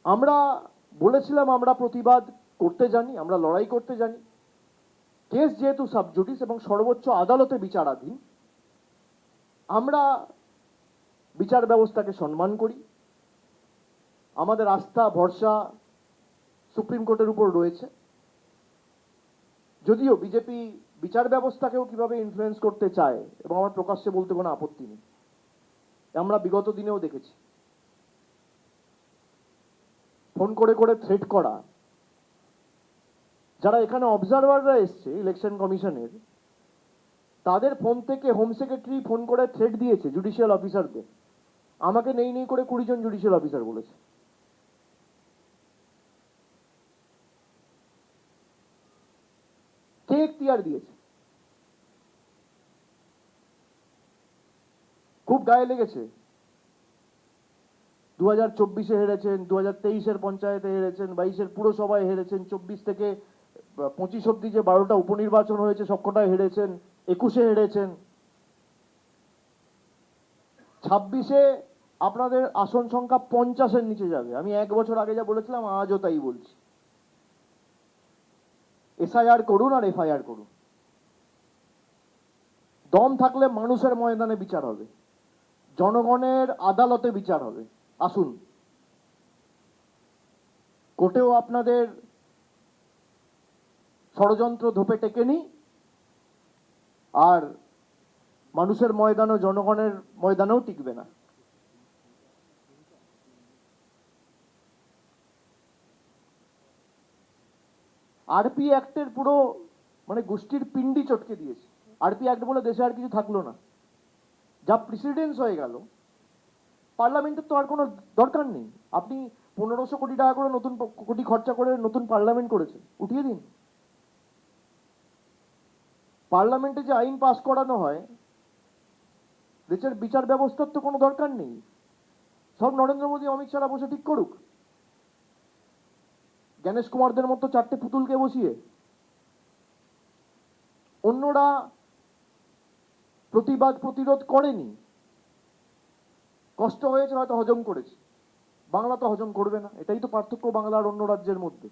আমরা বলেছিলাম আমরা প্রতিবাদ করতে জানি, আমরা লড়াই করতে জানি। কেস যেহেতু সাবজুডিস এবং সর্বোচ্চ আদালতে বিচারাধীন, আমরা বিচার ব্যবস্থাকে সম্মান করি। আমাদের আস্থা ভরসা সুপ্রিম কোর্টের উপর রয়েছে। যদিও বিজেপি বিচার ব্যবস্থাকেও কিভাবে ইনফ্লুয়েন্স করতে চায়, এবং আমার প্রকাশ্যে বলতে কোনো আপত্তি নেই, আমরা বিগত দিনেও দেখেছি। ফোন করে করে থ্রেট করা, যারা এখানে অবজারভাররা এসছে ইলেকশন কমিশনের, তাদের ফোন থেকে হোম সেক্রেটারি ফোন করে থ্রেট দিয়েছে জুডিশিয়াল অফিসারদের। আমাকে নেই নেই করে 20 জন জুডিশিয়াল অফিসার বলেছে। কে এখতিয়ার দিয়েছে? খুব গায়ে লেগেছে। 2024-এ হেরেছেন, 2023-এর পঞ্চায়েতে হেরেছেন, 22-এর পুরসভায় হেরেছেন, 24 থেকে 25 অব্দি যে 12টা উপনির্বাচন হয়েছে সবকটায় হেরেছেন, 21-এ হেরেছেন। 26-এ আপনাদের আসন সংখ্যা 50-এর নিচে যাবে। আমি 1 বছর আগে যা বলেছিলাম আজও তাই বলছি। এসআইআর করুন আর এফআইআর করুন, দম থাকলে মানুষের ময়দানে বিচার হবে, জনগণের আদালতে বিচার হবে। আসুন, কোর্টেও আপনাদের ষড়যন্ত্র ধোপে টেকেনি, আর মানুষের ময়দানও জনগণের ময়দানেও টিকবে না। আরপি অ্যাক্টের পুরো মানে গোষ্ঠীর পিণ্ডি চটকে দিয়েছে। আরপি অ্যাক্ট বলে দেশে আর কিছু থাকলো না, যা প্রেসিডেন্স হয়ে গেল। পার্লামেন্টের তো আর কোনো দরকার নেই। আপনি 1500 কোটি টাকা করে নতুন কোটি খরচা করে নতুন পার্লামেন্ট করেছেন, উঠিয়ে দিন। পার্লামেন্টে যে আইন পাস করানো হয়, দেশের বিচার ব্যবস্থার তো কোনো দরকার নেই। সব নরেন্দ্র মোদী অমিত শাহরা বসে ঠিক করুক, জ্ঞানেশ কুমারদের মতো 4টে পুতুলকে বসিয়ে। অন্যরা প্রতিবাদ প্রতিরোধ করেনি, কষ্ট হয়েছে হয়তো হজম করেছে, বাংলা তো হজম করবে না। এটাই তো পার্থক্য বাংলার অন্য রাজ্যের মধ্যে।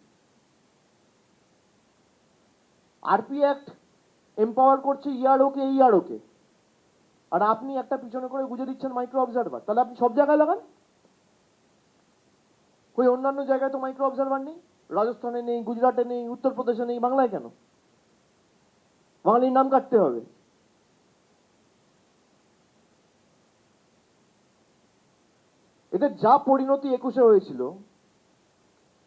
আরপি অ্যাক্ট এম্পাওয়ার করছে ইআরওকে, এইআরওকে, আর আপনি একটা পিছনে করে গুজে দিচ্ছেন মাইক্রো অবজারভার। তাহলে আপনি সব জায়গায় লাগান। ওই অন্যান্য জায়গায় তো মাইক্রো অবজারভার নেই, রাজস্থানে নেই, গুজরাটে নেই, উত্তরপ্রদেশে নেই, বাংলায় কেন? বাঙালির নাম কাটতে হবে। এদের যা পরিণতি 21-এ হয়েছিল,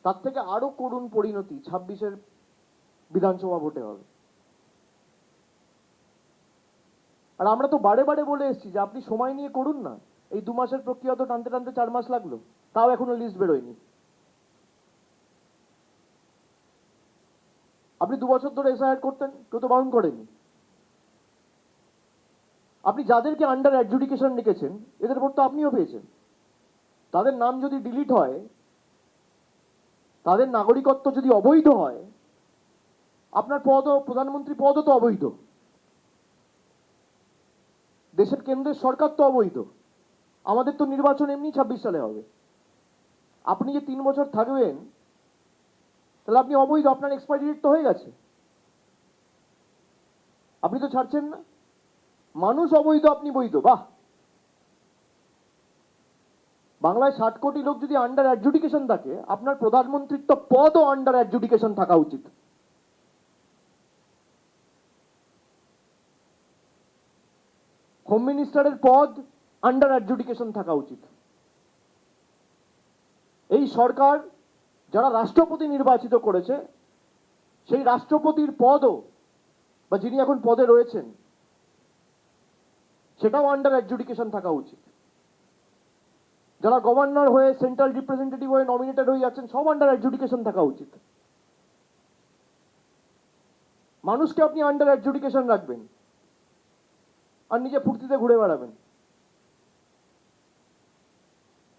তার থেকে আরো করুণ পরিণতি 26-এর বিধানসভা ভোটে হবে। আর আমরা তো বারে বারে বলে এসেছি যে আপনি সময় নিয়ে করুন না। এই 2 মাসের প্রক্রিয়া তো টানতে টানতে 4 মাস লাগলো, তাও এখনো লিস্ট বেরোয়নি। আপনি 2 বছর ধরে এসআইআর করতেন, কেউ তো বারণ করেনি। আপনি যাদেরকে আন্ডার অ্যাডজুডিকেশন রেখেছেন এদের ভোট তো আপনিও পেয়েছেন। তাদের নাম যদি ডিলিট হয়, তাদের নাগরিকত্ব যদি অবৈধ হয়, আপনার পদও, প্রধানমন্ত্রী পদও তো অবৈধ, দেশের কেন্দ্রের সরকার তো অবৈধ। আমাদের তো নির্বাচন এমনি 26 সালে হবে। আপনি যে 3 বছর থাকবেন, তাহলে আপনি অবৈধ, আপনার এক্সপায়ারি ডেট তো হয়ে গেছে, আপনি তো ছাড়ছেন না। মানুষ অবৈধ, আপনি বৈধ, বাহ। বাংলায় 60 কোটি লোক যদি আন্ডার অ্যাডজুডিকেশন থাকে, আপনার প্রধানমন্ত্রিত্ব পদও আন্ডার অ্যাডজুডিকেশন থাকা উচিত। হোম মিনিস্টারের পদ আন্ডার অ্যাডজুডিকেশন থাকা উচিত। এই সরকার যারা রাষ্ট্রপতি নির্বাচিত করেছে, সেই রাষ্ট্রপতির পদও, বা যিনি এখন পদে রয়েছেন, সেটাও আন্ডার অ্যাডজুডিকেশন থাকা উচিত। যারা গভর্নর হয়ে, সেন্ট্রাল রিপ্রেজেন্টেটিভ হয়ে নমিনেটেড হয়ে যাচ্ছেন, সব আন্ডার অ্যাডজুডিকেশন থাকা উচিত। মানুষকে আপনি আন্ডার অ্যাডজুডিকেশন রাখবেন আর নিজে ফুর্তিতে ঘুরে বেড়াবেন।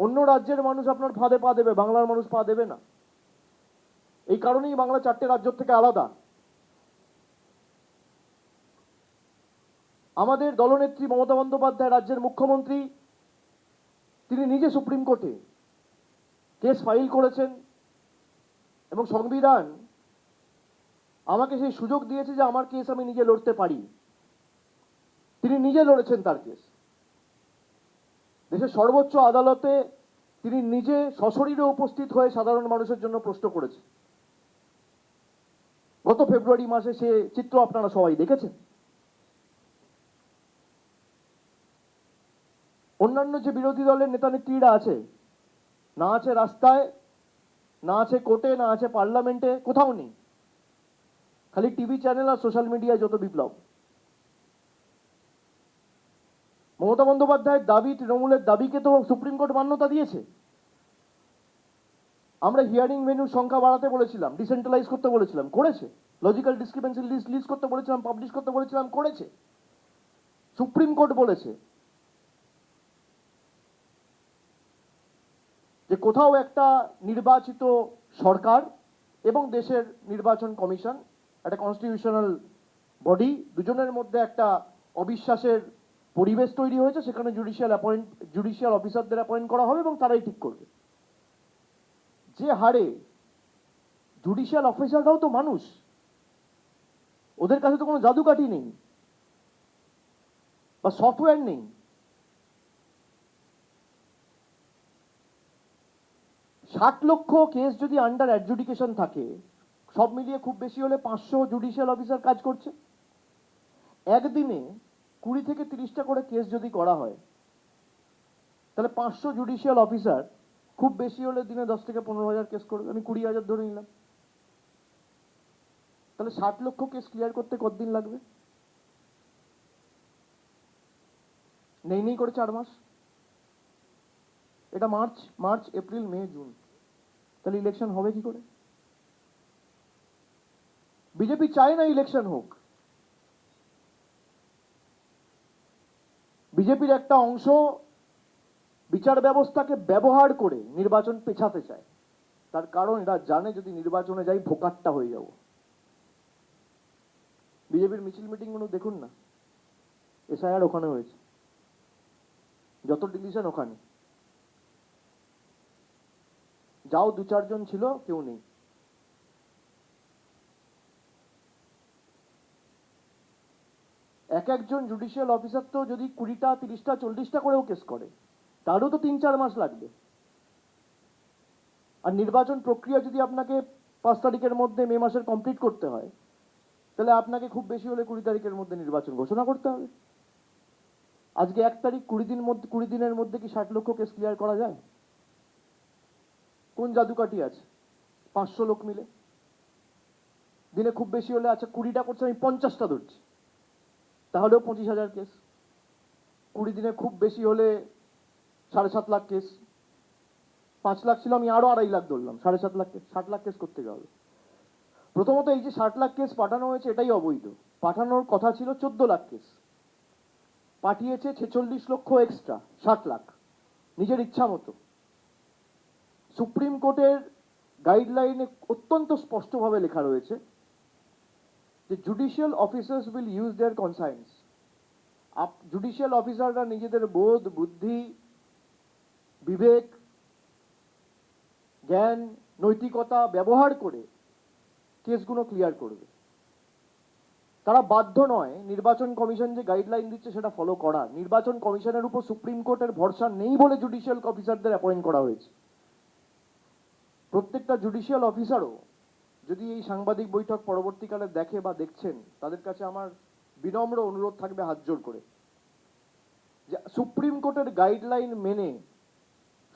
অন্য রাজ্যের মানুষ আপনার ফাঁদে পা দেবে, বাংলার মানুষ পা দেবে না। এই কারণেই বাংলা 4টে রাজ্য থেকে আলাদা। আমাদের দলনেত্রী মমতা বন্দ্যোপাধ্যায়, রাজ্যের মুখ্যমন্ত্রী, তিনি নিজে সুপ্রিম কোর্টে কেস ফাইল করেছেন এবং সংবিধান আমাকে সেই সুযোগ দিয়েছে যে আমার কেস আমি নিজে লড়তে পারি। তিনি নিজে লড়েছেন তার কেস। দেশের সর্বোচ্চ আদালতে তিনি নিজে সশরীরে উপস্থিত হয়ে সাধারণ মানুষের জন্য প্রশ্ন করেছেন। গত ফেব্রুয়ারি মাসে সে চিত্র আপনারা সবাই দেখেছেন। অন্যান্য যে বিরোধী দলের নেতা নেত্রীরা আছে, না আছে রাস্তায়, না আছে কোর্টে, না আছে পার্লামেন্টে, কোথাও নেই। খালি টিভি চ্যানেল আর সোশ্যাল মিডিয়ায় যত বিপ্লব। মমতা বন্দ্যোপাধ্যায়ের দাবি, তৃণমূলের দাবিকে তো সুপ্রিম কোর্ট মান্যতা দিয়েছে। আমরা হিয়ারিং ভেন্যুর সংখ্যা বাড়াতে বলেছিলাম, ডিসেন্ট্রালাইজ করতে বলেছিলাম, করেছে। লজিক্যাল ডিসক্রিপেন্সি লিস্ট করতে বলেছিলাম, পাবলিশ করতে বলেছিলাম, করেছে। সুপ্রিম কোর্ট বলেছে যে কোথাও একটা নির্বাচিত সরকার এবং দেশের নির্বাচন কমিশন, একটা কনস্টিটিউশনাল বডি, দুজনের মধ্যে একটা অবিশ্বাসের পরিবেশ তৈরি হয়েছে, সেখানে জুডিশিয়াল অফিসারদের অ্যাপয়েন্ট করা হবে এবং তারাই ঠিক করবে। যে হারে জুডিশিয়াল অফিসাররাও তো মানুষ, ওদের কাছে তো কোনো জাদুকাঠি নেই বা সফটওয়্যার নেই। ষাট লক্ষ কেস যদি আন্ডার অ্যাডজুডিকেশন থাকে, সব মিলিয়ে খুব বেশি হলে 500 জুডিশিয়াল অফিসার কাজ করছে। একদিনে 20 থেকে 30টা করে কেস যদি করা হয়, তাহলে 500 জুডিশিয়াল অফিসার খুব বেশি হলে দিনে 10 থেকে 15,000 কেস করবে। আমি 20,000 ধরে নিলাম। তাহলে 60 লক্ষ কেস ক্লিয়ার করতে কতদিন লাগবে? নেই করে 4 মাস। এটা মার্চ, এপ্রিল, মে, জুন। তাহলে ইলেকশন হবে কি করে? বিজেপি চায় না ইলেকশন হোক। বিজেপির একটা অংশ বিচার ব্যবস্থাকে ব্যবহার করে নির্বাচন পেছাতে চায়। তার কারণ এরা জানে যদি নির্বাচনে যাই ভোকাট্টা হয়ে যাব। বিজেপির মিছিল মিটিং গুলো দেখুন না, এসআইআর ওখানে হয়েছে, যত ডিলিশন ওখানে। যাও 2-4 জন ছিল, কেউ নেই। একজন জুডিশিয়াল অফিসার তো যদি 20টা, 30টা, 40টা করেও কেস করে, তারও তো 3-4 মাস লাগবে। আর নির্বাচন প্রক্রিয়া যদি আপনাকে 5 তারিখের মধ্যে মে মাসের কমপ্লিট করতে হয়, তাহলে আপনাকে খুব বেশি হলে 20 তারিখের মধ্যে নির্বাচন ঘোষণা করতে হবে। আজকে 1 তারিখ, 20 দিনের মধ্যে কি 60 লক্ষ কেস ক্লিয়ার করা যায়? কোন জাদুকাঠি আছে? 500 লোক মিলে দিনে খুব বেশি হলে, আচ্ছা 20টা করছে, আমি 50টা ধরছি, তাহলেও 25,000 কেস। 20 দিনে খুব বেশি হলে 7.5 লাখ কেস। 5 লাখ ছিল, আমি আরো 2.5 লাখ ধরলাম, 7.5 লাখ কেস। 60 লাখ কেস করতে হবে। প্রথমত এই যে 60 লাখ কেস পাঠানো হয়েছে, এটাই অবৈধ। পাঠানোর কথা ছিল 14 লাখ কেস। পাঠিয়েছে 46 লক্ষ এক্সট্রা, 60 লাখ নিজের ইচ্ছা মতো। সুপ্রিম কোর্টের গাইডলাইনে অত্যন্ত স্পষ্টভাবে লেখা রয়েছে যে judicial officers will use their conscience. Judicial অফিসাররা নিজেদের বোধ, বুদ্ধি, বিবেক, জ্ঞান, নৈতিকতা ব্যবহার করে কেসগুলো ক্লিয়ার করবে। তারা বাধ্য নয় নির্বাচন কমিশন যে গাইডলাইন দিচ্ছে সেটা ফলো করার। নির্বাচন কমিশনের উপর সুপ্রিম কোর্টের ভরসা নেই বলে জুডিশিয়াল অফিসারদের অ্যাপয়েন্ট করা হয়েছে। প্রত্যেকটা জুডিশিয়াল অফিসারও যদি এই সাংবাদিক বৈঠক পরবর্তীকালে দেখে বা দেখছেন, তাদের কাছে আমার বিনম্র অনুরোধ থাকবে হাত জোর করে যে সুপ্রিম কোর্টের গাইডলাইন মেনে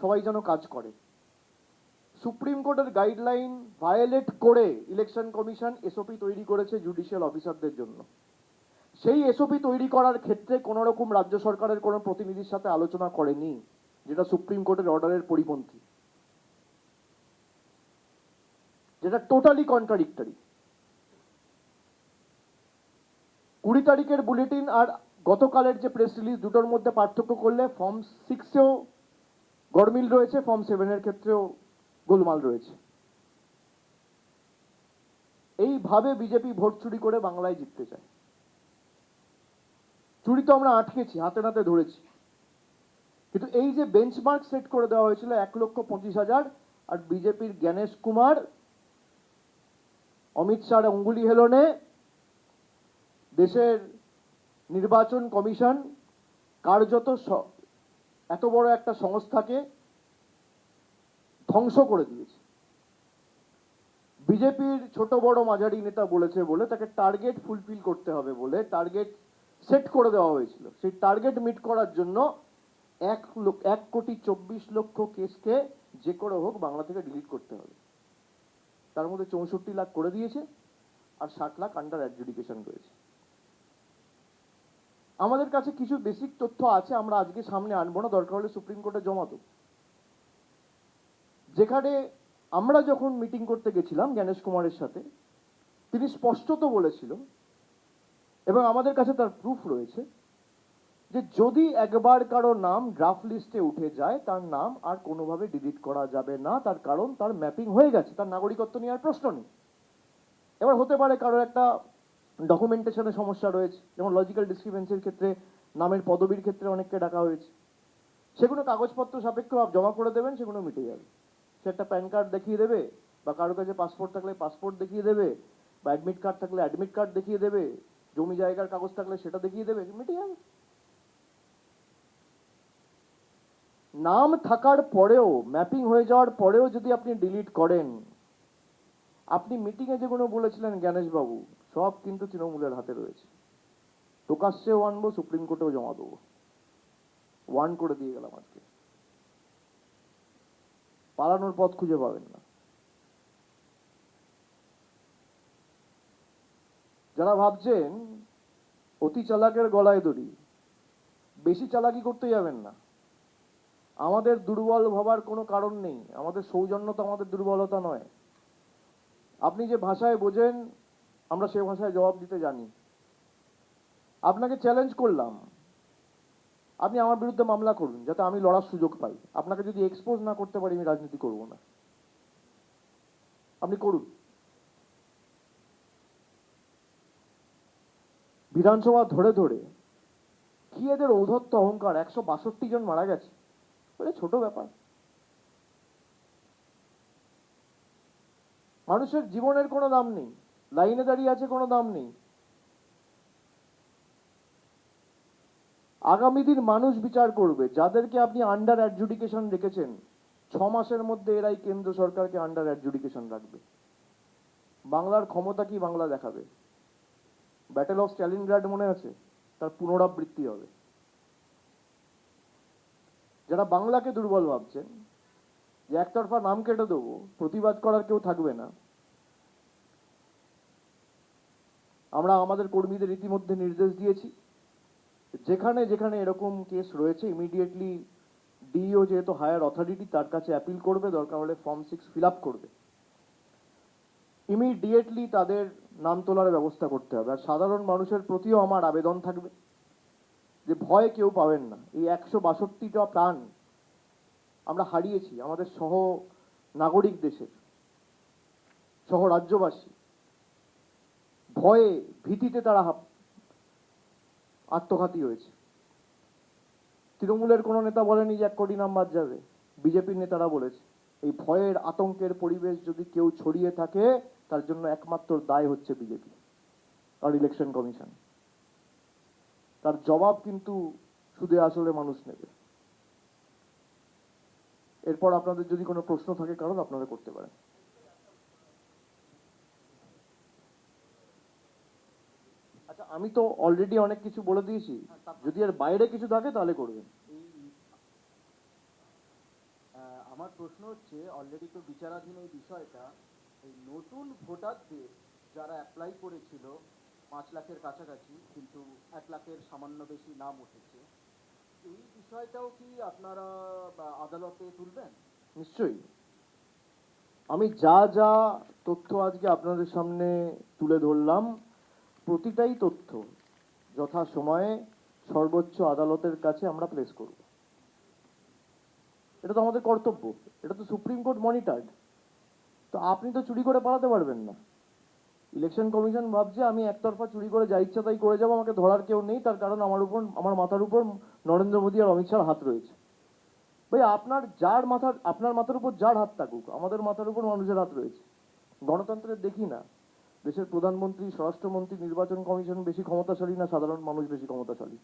সবাই যেন কাজ করে। সুপ্রিম কোর্টের গাইডলাইন ভায়োলেট করে ইলেকশন কমিশন এসওপি তৈরি করেছে জুডিশিয়াল অফিসারদের জন্য। সেই এসওপি তৈরি করার ক্ষেত্রে কোনো রকম রাজ্য সরকারের কোনো প্রতিনিধির সাথে আলোচনা করেনি, যেটা সুপ্রিম কোর্টের অর্ডারের পরিপন্থী, যেটা টোটালি কন্ট্রাডিক্টরি। 20 তারিখের বুলেটিন আর গতকালের যে প্রেস রিলিজ, দুটোর মধ্যে পার্থক্য করলে ফর্ম 6-এও গরমিল রয়েছে, ফর্ম 7-এর ক্ষেত্রেও গোলমাল রয়েছে। এইভাবে বিজেপি ভোট চুরি করে বাংলায় জিততে চায়। চুরি তো আমরা আটকেছি, হাতে নাতে ধরেছি, কিন্তু এই যে বেঞ্চমার্ক সেট করে দেওয়া হয়েছিল 1,25,000, আর বিজেপির জ্ঞানেশ কুমার অমিত শাহর অঙ্গুলি হেলনে দেশের নির্বাচন কমিশন কার্যত এত বড় একটা সংস্থাকে ধ্বংস করে দিয়েছে। বিজেপির ছোট বড় মাঝারি নেতা বলেছে বলে তাকে টার্গেট ফুলফিল করতে হবে বলে টার্গেট সেট করে দেওয়া হয়েছিল। সেই টার্গেট মিট করার জন্য 1,24,00,000 কেসকে যে করে হোক বাংলা থেকে ডিলিট করতে হবে। তার মধ্যে 64 লাখ করে দিয়েছে, আর 60 লাখ আন্ডার অ্যাডজুডিকেশন রয়েছে। আমাদের কাছে কিছু বেসিক তথ্য আছে, আমরা আজকে সামনে আনবো না, দরকার হলে সুপ্রিম কোর্টে জমা দেব। যেখানে আমরা যখন মিটিং করতে গেছিলাম জ্ঞানেশ কুমারের সাথে, তিনি স্পষ্টত বলেছিল, এবং আমাদের কাছে তার প্রুফ রয়েছে, যে যদি একবার কারো নাম ড্রাফট লিস্টে উঠে যায় তার নাম আর কোনোভাবে ডিলিট করা যাবে না। তার কারণ তার ম্যাপিং হয়ে গেছে, তার নাগরিকত্ব নেওয়ার প্রশ্ন নেই। এবার হতে পারে কারোর একটা ডকুমেন্টেশনের সমস্যা রয়েছে, যেমন লজিক্যাল ডিসক্রিপেন্সির ক্ষেত্রে নামের পদবীর ক্ষেত্রে অনেককে ডাকা হয়েছে, সেগুলো কাগজপত্র সাপেক্ষ জমা করে দেবেন, সেগুলো মিটে যাবে। সে একটা প্যান কার্ড দেখিয়ে দেবে, বা কারোর কাছে পাসপোর্ট থাকলে পাসপোর্ট দেখিয়ে দেবে, বা অ্যাডমিট কার্ড থাকলে অ্যাডমিট কার্ড দেখিয়ে দেবে, জমি জায়গার কাগজ থাকলে সেটা দেখিয়ে দেবে, মিটে যাবে। নাম থাকার পরেও, ম্যাপিং হয়ে যাওয়ার পরেও যদি আপনি ডিলিট করেন, আপনি মিটিংয়ে যেগুলো বলেছিলেন জ্ঞানেশ বাবু, সব কিন্তু তৃণমূলের হাতে রয়েছে। প্রকাশ্যেও আনবো, সুপ্রিম কোর্টেও জমা দেবো। ওয়ান করে দিয়ে গেলাম আজকে, পালানোর পথ খুঁজে পাবেন না। যারা ভাবছেন অতি চালাকের গলায় দড়ি, বেশি চালাকি করতে যাবেন না। আমাদের দুর্বল ভাবার কোনো কারণ নেই, আমাদের সৌজন্যতা আমাদের দুর্বলতা নয়। আপনি যে ভাষায় বোঝেন আমরা সে ভাষায় জবাব দিতে জানি। আপনাকে চ্যালেঞ্জ করলাম, আপনি আমার বিরুদ্ধে মামলা করুন যাতে আমি লড়ার সুযোগ পাই। আপনাকে যদি এক্সপোজ না করতে পারি আমি রাজনীতি করব না। আপনি করুন। বিধানসভা ধরে ধরে কি এদের ঔদ্ধত্য অহংকার, 162 জন মারা গেছে বলে ছোট ব্যাপার। মানুষের জীবনের কোনো দাম নেই, লাইনে দাঁড়িয়ে আছে কোনো দাম নেই। আগামী দিন মানুষ বিচার করবে। যাদেরকে আপনি আন্ডার অ্যাডজুডিকেশন রেখেছেন, 6 মাসের মধ্যে এরাই কেন্দ্র সরকারকে আন্ডার অ্যাডজুডিকেশন রাখবে। বাংলার ক্ষমতা কি বাংলা দেখাবে। ব্যাটেল অফ স্ট্যালিনগ্রাড মনে আছে, তার পুনরাবৃত্তি হবে। যারা বাংলাকে দুর্বল ভাবছেন, যে একতরফা নাম কেটে দেবো, প্রতিবাদ করার কেউ থাকবে না, আমরা আমাদের কর্মীদের ইতিমধ্যে নির্দেশ দিয়েছি, যেখানে যেখানে এরকম কেস রয়েছে ইমিডিয়েটলি ডিইও যেহেতু হায়ার অথরিটি, তার কাছে অ্যাপিল করবে, দরকার হলে ফর্ম 6 ফিল আপ করবে। ইমিডিয়েটলি তাদের নাম তোলার ব্যবস্থা করতে হবে। আর সাধারণ মানুষের প্রতিও আমার আবেদন থাকবে, যে ভয় কেউ পাবেন না। এই 162টা প্রাণ আমরা হারিয়েছি আমাদের সহ নাগরিক দেশের, সহ রাজ্যবাসী। ভয়ে ভীতিতে তারা আত্মঘাতী হয়েছে। তৃণমূলের কোনো নেতা বলেনি যে 1 কোটি নাম বাদ যাবে, বিজেপির নেতারা বলেছে। এই ভয়ের আতঙ্কের পরিবেশ যদি কেউ ছড়িয়ে থাকে, তার জন্য একমাত্র দায় হচ্ছে বিজেপি আর ইলেকশন কমিশন। তার জবাব কিন্তু সুদে আসলে মানুষ নেবে। এরপর আপনাদের যদি কোনো প্রশ্ন থাকে কারণ আপনারা করতে পারেন। আচ্ছা, আমি তো অলরেডি অনেক কিছু বলে দিয়েছি, যদি এর বাইরে কিছু থাকে তাহলে করবেন। আমার প্রশ্ন হচ্ছে, অলরেডি তো বিচারাধীন এই বিষয়টা, এই নতুন ভোটারদের যারা অ্যাপ্লাই করেছিল 5 লাখের কাছাকাছি, কিন্তু 1 লাখের সামান্য বেশি নাম উঠেছে, এই বিষয়টাও কি আপনারা আদালতে তুলবেন? নিশ্চয়ই। আমি যা যা তথ্য আজকে আপনাদের সামনে তুলে ধরলাম, প্রতিটাই তথ্য যথাসময়ে সর্বোচ্চ আদালতের কাছে আমরা প্লেস করব। এটা তো আমাদের কর্তব্য, এটা তো সুপ্রিম কোর্ট মনিটর্ড। তো আপনি তো চুরি করে পালাতে পারবেন না। ইলেকশন কমিশন ভাবছে আমি একতরফা চুরি করে যা ইচ্ছা তাই করে যাবো, আমাকে ধরার কেউ নেই, তার কারণ আমার মাথার উপর নরেন্দ্র মোদী আর অমিত শাহর হাত রয়েছে। ভাই, আপনার মাথার উপর যার হাত থাকুক, আমাদের মাথার উপর মানুষের হাত রয়েছে। গণতন্ত্রের দেখি না দেশের প্রধানমন্ত্রী, স্বরাষ্ট্রমন্ত্রী, নির্বাচন কমিশন বেশি ক্ষমতাশালী না সাধারণ মানুষ বেশি ক্ষমতাশালী?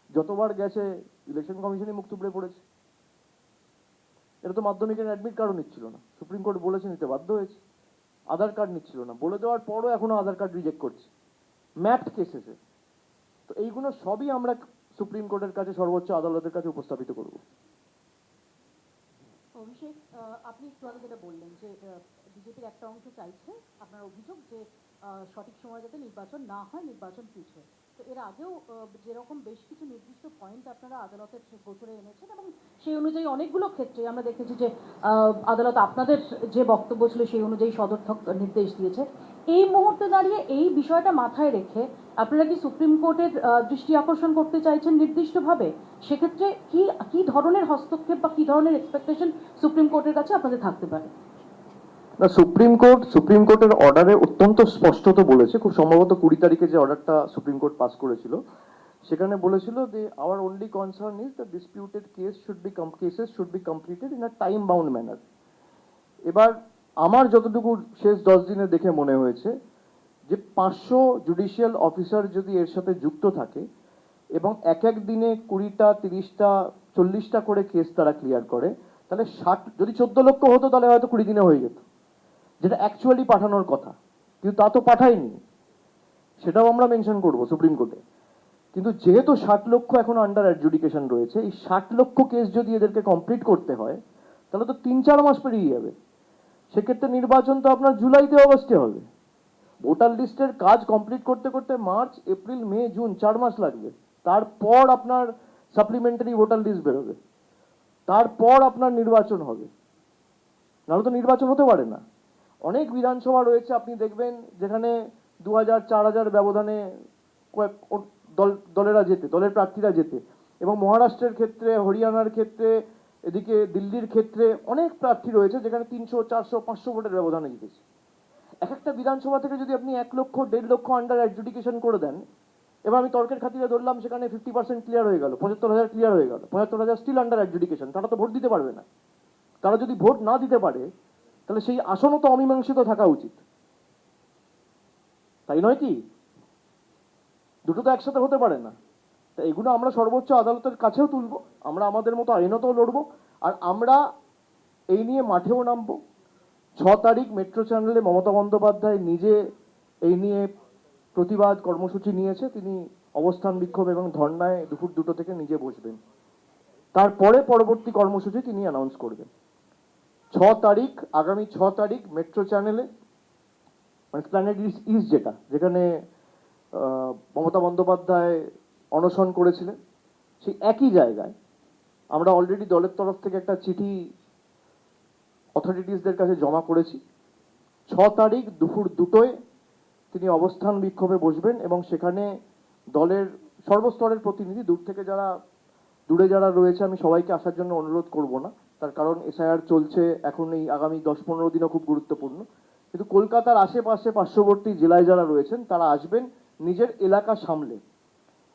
যতবার গেছে ইলেকশন কমিশনই মুখ থুবড়ে পড়েছে। এটা তো মাধ্যমিকের অ্যাডমিট কার্ডও নিচ্ছিল না, সুপ্রিম কোর্ট বলেছে নিতে বাধ্য হয়েছে। আধার কার্ড নিচ্ছিল না, বলে দেওয়ার পরও এখনো আধার কার্ড রিজেক্ট করছে, ম্যাপড কেসেসে। তো এইগুলো সবই আমরা সুপ্রিম কোর্টের কাছে, সর্বোচ্চ আদালতের কাছে উপস্থাপিত করব। অভিষেক, আপনি একটু আগে যেটা বললেন যে বিজেপির একটা অংশ চাইছে, আপনার অভিযোগ যে সঠিক সময় যাতে নির্বাচন না হয়, নির্বাচন পিছুয়। তো এর আগেও যেরকম বেশ কিছু নির্দিষ্ট পয়েন্ট আপনারা আদালতের গোচরে এনেছেন, এবং সেই অনুযায়ী অনেকগুলো ক্ষেত্রে আমরা দেখেছি যে আদালত আপনাদের যে বক্তব্য ছিল সেই অনুযায়ী সদর্থক নির্দেশ দিয়েছে। এই মুহূর্তে দাঁড়িয়ে এই বিষয়টা মাথায় রেখে আপনারা কি সুপ্রিম কোর্টের দৃষ্টি আকর্ষণ করতে চাইছেন নির্দিষ্টভাবে? সেক্ষেত্রে কি কি ধরনের হস্তক্ষেপ বা কি ধরনের এক্সপেকটেশন সুপ্রিম কোর্টের কাছে আপনাদের থাকতে পারে? না, সুপ্রিম কোর্টের অর্ডারে অত্যন্ত স্পষ্টত বলেছে, খুব সম্ভবত 20 তারিখে যে অর্ডারটা সুপ্রিম কোর্ট পাস করেছিল, সেখানে বলেছিল যে our only concern is the disputed cases should be completed in a time bound manner. এবার আমার যতটুকু শেষ 10 দিনে দেখে মনে হয়েছে যে 500 জুডিশিয়াল অফিসার যদি এর সাথে যুক্ত থাকে এবং এক এক দিনে 20টা, 30টা, 40টা করে কেস তারা ক্লিয়ার করে, তাহলে 60, যদি 14 লক্ষ হতো তাহলে হয়তো 20 দিনে হয়ে যেত, যেটা অ্যাকচুয়ালি পাঠানোর কথা, কিন্তু তা তো পাঠায়নি। সেটাও আমরা মেনশন করব সুপ্রিম কোর্টে। কিন্তু যেহেতু 60 লক্ষ এখন আন্ডার অ্যাডজুডিকেশন রয়েছে, এই 60 লক্ষ কেস যদি এদেরকে কমপ্লিট করতে হয় তাহলে তো 3-4 মাস পেরিয়ে যাবে। সেক্ষেত্রে নির্বাচন তো আপনার জুলাইতে, অগস্টে হবে। ভোটার লিস্টের কাজ কমপ্লিট করতে করতে মার্চ, এপ্রিল, মে, জুন 4 মাস লাগবে। তারপর আপনার সাপ্লিমেন্টারি ভোটার লিস্ট বেরোবে, তারপর আপনার নির্বাচন হবে। নাহলে তো নির্বাচন হতে পারে না। অনেক বিধানসভা রয়েছে আপনি দেখবেন যেখানে 2000-4000 ব্যবধানে দলের প্রার্থীরা যেতে, এবং মহারাষ্ট্রের ক্ষেত্রে, হরিয়ানার ক্ষেত্রে, এদিকে দিল্লির ক্ষেত্রে অনেক প্রার্থী রয়েছে যেখানে 300, 400, 500 ভোটের ব্যবধানে জিতেছে। এক একটা বিধানসভা থেকে যদি আপনি 1 লক্ষ, 1.5 লক্ষ আন্ডার অ্যাডজুডিকেশন করে দেন, এবার আমি তর্কের খাতিরে ধরলাম সেখানে 50% ক্লিয়ার হয়ে গেল, 75,000 ক্লিয়ার হয়ে গেল, 75,000 স্টিল আন্ডার অ্যাডজুডিকেশন, তারা তো ভোট দিতে পারবে না। তারা যদি ভোট না দিতে পারে তাহলে সেই আসনও তো অমীমাংসিত থাকা উচিত, তাই নয় কি? দুটো তো একসাথে হতে পারে না। তা এগুলো আমরা সর্বোচ্চ আদালতের কাছেও তুলবো, আমরা আমাদের মতো আইনতও লড়বো, আর আমরা এই নিয়ে মাঠেও নামবো। 6 তারিখ মেট্রো চ্যানেলে মমতা বন্দ্যোপাধ্যায় নিজে এই নিয়ে প্রতিবাদ কর্মসূচি নিয়েছে। তিনি অবস্থান বিক্ষোভ এবং ধর্নায় দুপুর 2টো থেকে নিজে বসবেন। তারপরে পরবর্তী কর্মসূচি তিনি অ্যানাউন্স করবেন। 6 তারিখ, আগামী 6 তারিখ মেট্রো চ্যানেলে, মানে প্ল্যানেট ইস্ট, যেখানে মমতা বন্দ্যোপাধ্যায় অনশন করেছিলেন, সেই একই জায়গায় আমরা অলরেডি দলের তরফ থেকে একটা চিঠি অথরিটিসদের কাছে জমা করেছি। 6 তারিখ দুপুর 2টোয় তিনি অবস্থান বিক্ষোভে বসবেন এবং সেখানে দলের সর্বস্তরের প্রতিনিধি, দূরে যারা রয়েছে আমি সবাইকে আসার জন্য অনুরোধ করব না, তার কারণ এসআইআর চলছে এখন, এই আগামী 10-15 দিনও খুব গুরুত্বপূর্ণ। কিন্তু কলকাতার আশেপাশে পার্শ্ববর্তী জেলায় যারা রয়েছেন তারা আসবেন নিজের এলাকা সামলে,